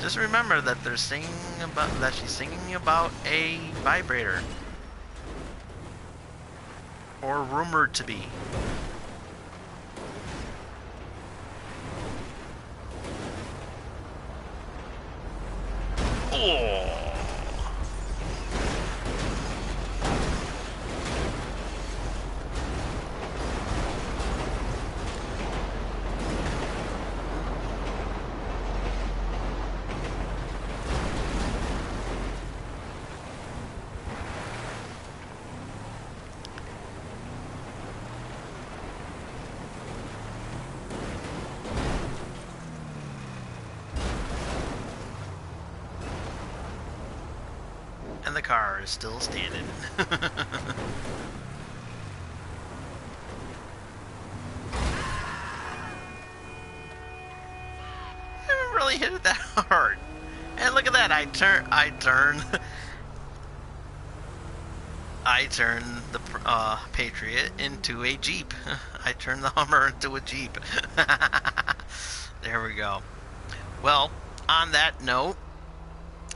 Just remember that they're singing about, that she's singing about a vibrator. Or rumored to be. Oh. car is still standing. I haven't really hit it that hard. And look at that, I turn the Patriot into a Jeep. I turned the Hummer into a Jeep. There we go. Well, on that note,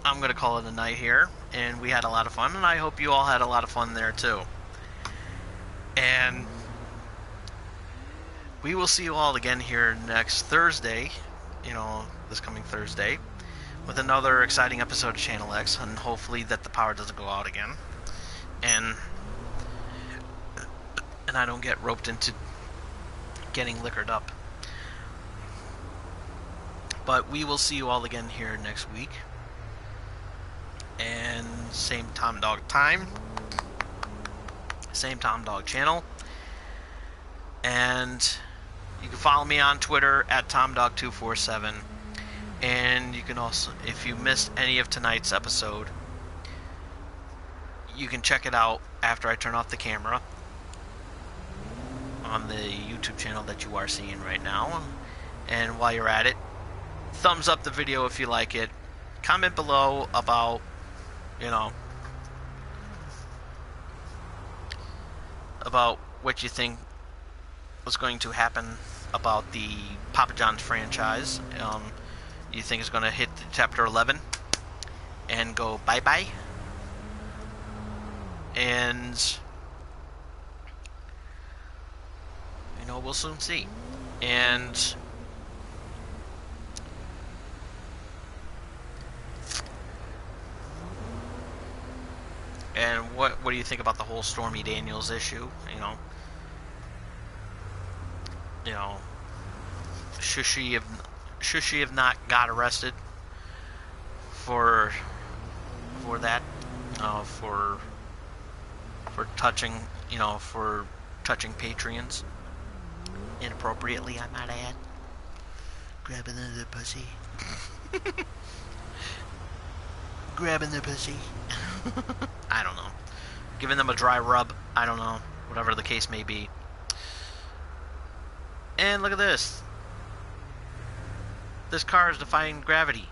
I'm going to call it a night here, and we had a lot of fun, and I hope you all had a lot of fun there too. And we will see you all again here next Thursday, this coming Thursday, with another exciting episode of Channel X, and hopefully that the power doesn't go out again. And I don't get roped into getting liquored up. But we will see you all again here next week. And same Tom Dog time. Same Tom Dog channel. And you can follow me on Twitter at TomDog247. And you can also, if you missed any of tonight's episode, you can check it out after I turn off the camera on the YouTube channel that you are seeing right now. And while you're at it, thumbs up the video if you like it. Comment below about, about what you think was going to happen about the Papa John's franchise. You think it's going to hit Chapter 11 and go bye-bye? And we'll soon see. And what do you think about the whole Stormy Daniels issue? Should she have not got arrested for that? For touching, for touching Patreons inappropriately, I might add. Grabbing the pussy. Grabbing the pussy. I don't know. Giving them a dry rub. I don't know. Whatever the case may be. And look at this. This car is defying gravity.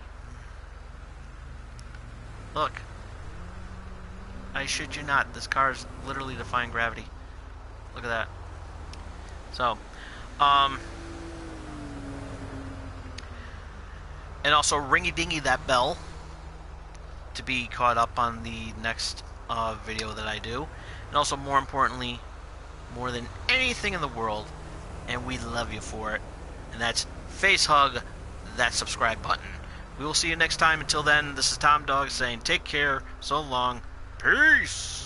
Look. I shit you not. This car is literally defying gravity. Look at that. So, and also ringy-dingy that bell to be caught up on the next video that I do. And also, more importantly, more than anything in the world, and we love you for it, and that's face hug that subscribe button. We will see you next time. Until then, this is Tom Dog saying take care, so long, peace.